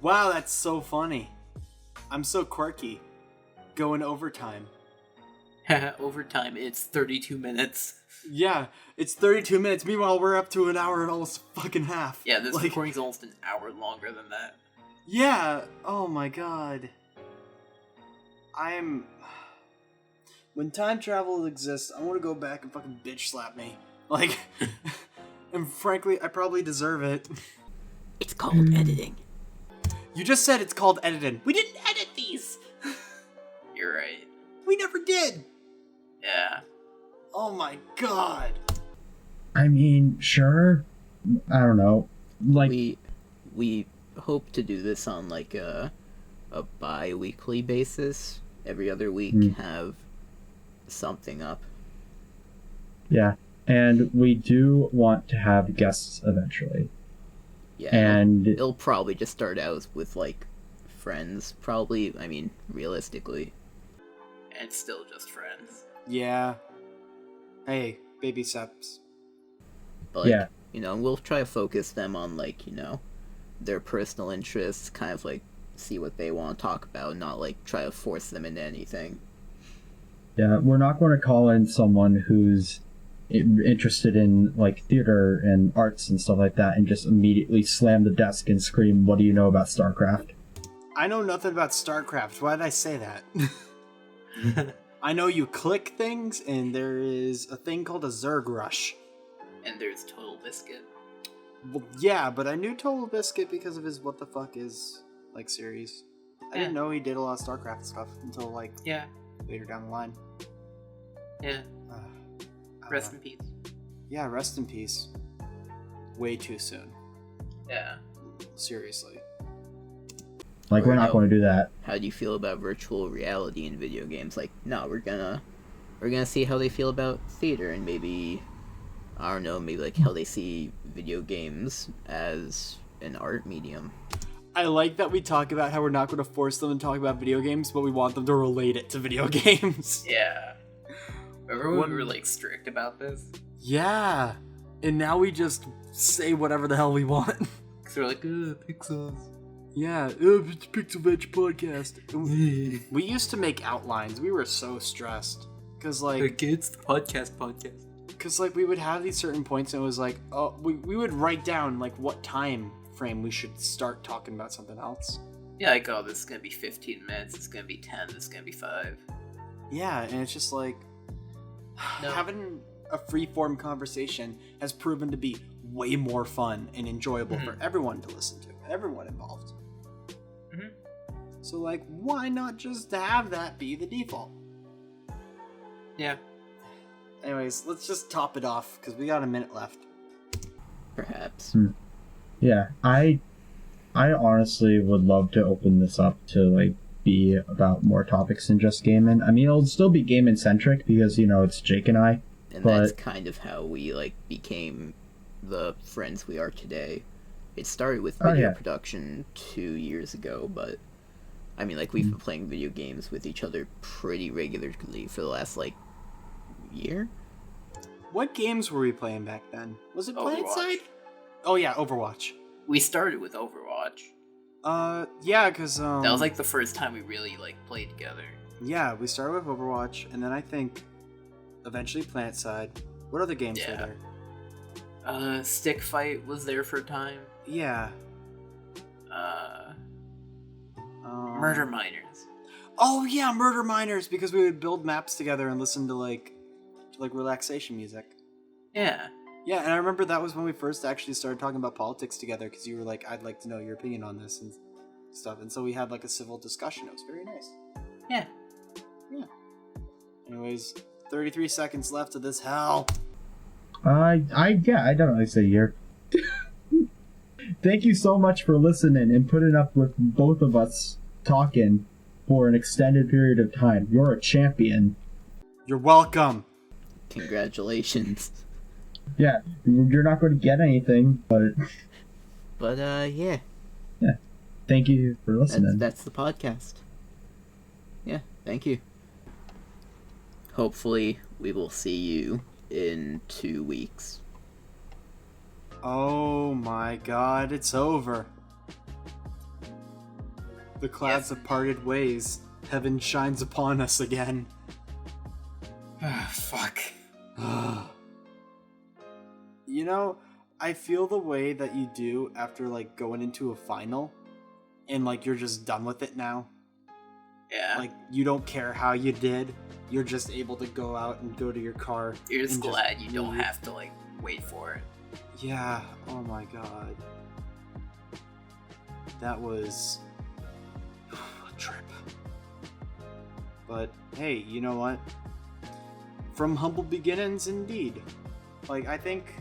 Wow, that's so funny. I'm so quirky. Going overtime. Overtime, it's 32 minutes. Yeah, it's 32 minutes. Meanwhile, we're up to an hour and almost fucking half. Yeah, this recording's almost an hour longer than that. Yeah, oh my god. When time travel exists, I want to go back and fucking bitch slap me. Like, and frankly, I probably deserve it. It's called editing. You just said it's called editing. We didn't edit these! You're right. We never did! Yeah. Oh my god. I mean, sure. I don't know. Like, we hope to do this on, like, a bi-weekly basis. Every other week have something up. Yeah, and we do want to have guests eventually. Yeah, and it'll probably just start out with, like, friends. Probably, I mean, realistically. And still just friends. Yeah. Hey, baby steps. But, like, yeah. You know, we'll try to focus them on, like, you know, their personal interests, kind of, like, see what they want to talk about, not, like, try to force them into anything. Yeah, we're not going to call in someone who's interested in, like, theater and arts and stuff like that and just immediately slam the desk and scream, "What do you know about StarCraft?" I know nothing about StarCraft. Why did I say that? I know you click things, and there is a thing called a Zerg Rush. And there's Total Biscuit. Well, yeah, but I knew Total Biscuit because of his What the Fuck Is, like, series. I didn't know he did a lot of StarCraft stuff until, like, later down the line. Yeah. Rest in peace. Yeah, rest in peace. Way too soon. Yeah. Seriously. Like, we're not going to do that. How do you feel about virtual reality in video games? Like, no, we're gonna see how they feel about theater, and maybe, I don't know, maybe like how they see video games as an art medium. I like that we talk about how we're not going to force them to talk about video games, but we want them to relate it to video games. Yeah. Remember when we were, like, strict about this? Yeah. And now we just say whatever the hell we want. Because they're like, pixels. Yeah, it's a Pixel Veg podcast. We used to make outlines. We were so stressed. Because, like... It's the podcast. Because, like, we would have these certain points, and it was like, oh, we would write down, like, what time frame we should start talking about something else. Yeah, like, oh, this is going to be 15 minutes, this is going to be 10, this is going to be 5. Yeah, and it's just like... Having a free-form conversation has proven to be way more fun and enjoyable for everyone to listen to. Everyone involved. Mm-hmm. So, like, why not just have that be the default? Yeah. Anyways, let's just top it off, because we got a minute left. Perhaps. Yeah, I honestly would love to open this up to, like, be about more topics than just gaming. I mean, it'll still be gaming-centric, because, you know, it's Jake and I. And that's kind of how we, like, became the friends we are today. It started with video production 2 years ago, but I mean, like, we've been playing video games with each other pretty regularly for the last, like, year. What games were we playing back then? Was it Overwatch. PlanetSide? Oh yeah, Overwatch. We started with Overwatch. Yeah, because that was like the first time we really like played together. Yeah, we started with Overwatch, and then I think eventually PlanetSide. What other games were there? Stick Fight was there for a time. Yeah. Murder Miners. Oh yeah, Murder Miners, because we would build maps together and listen to like relaxation music. Yeah. Yeah, and I remember that was when we first actually started talking about politics together, because you were like, I'd like to know your opinion on this and stuff, and so we had like a civil discussion. It was very nice. Yeah. Yeah. Anyways, 33 seconds left of this hell. I definitely say year. Thank you so much for listening and putting up with both of us talking for an extended period of time. You're a champion. You're welcome. Congratulations. Yeah, you're not going to get anything, but... yeah. Yeah. Thank you for listening. That's the podcast. Yeah, thank you. Hopefully, we will see you in 2 weeks. Oh my god, it's over. The clouds have parted ways. Heaven shines upon us again. Fuck. You know, I feel the way that you do after, like, going into a final, and, like, you're just done with it now. Yeah. Like, you don't care how you did. You're just able to go out and go to your car. You're just glad you don't have to, like, wait for it. Yeah, oh my god. That was a trip. But, hey, you know what? From humble beginnings, indeed. Like, I think,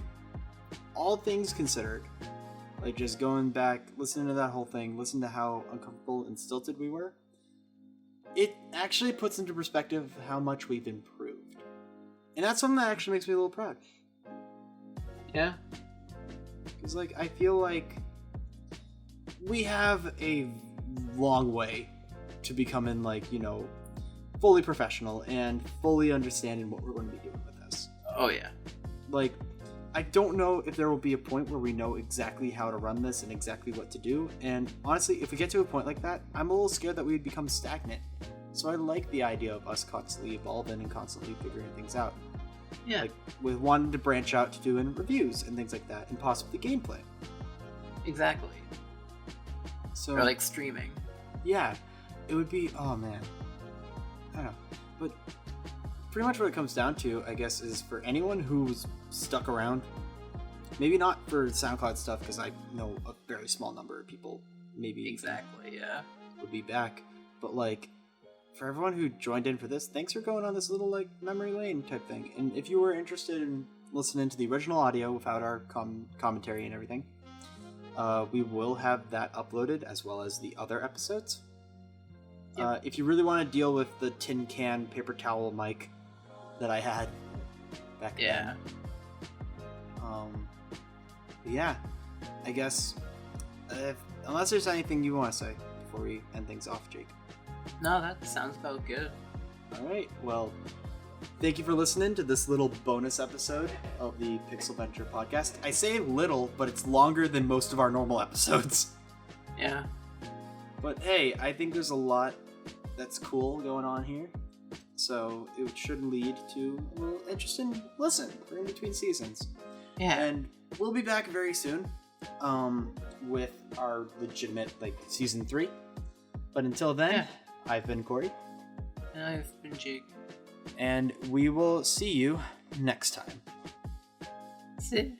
all things considered, like, just going back, listening to that whole thing, listen to how uncomfortable and stilted we were, it actually puts into perspective how much we've improved. And that's something that actually makes me a little proud. Yeah. Because, like, I feel like we have a long way to becoming, like, you know, fully professional and fully understanding what we're going to be doing with this. Oh, yeah. Like, I don't know if there will be a point where we know exactly how to run this and exactly what to do. And honestly, if we get to a point like that, I'm a little scared that we'd become stagnant. So I like the idea of us constantly evolving and constantly figuring things out. Yeah. Like, with wanting to branch out to doing reviews and things like that, and possibly gameplay. Exactly. So, or, like, streaming. Yeah. It would be, oh man. I don't know. But pretty much what it comes down to, I guess, is for anyone who's stuck around, maybe not for SoundCloud stuff, because I know a very small number of people maybe Exactly, yeah. would be back. But, like, for everyone who joined in for this, thanks for going on this little, like, memory lane type thing. And if you were interested in listening to the original audio without our commentary and everything, we will have that uploaded as well as the other episodes. Yep. If you really want to deal with the tin can paper towel mic that I had back then. Yeah, I guess, unless there's anything you want to say before we end things off, Jake. No, that sounds about good. Alright, well, thank you for listening to this little bonus episode of the Pixel Venture podcast. I say little, but it's longer than most of our normal episodes. Yeah. But hey, I think there's a lot that's cool going on here. So it should lead to a little interesting listen for in between seasons. Yeah. And we'll be back very soon with our legitimate season 3. But until then, I've been Korey. And I've been Jake. And we will see you next time. See?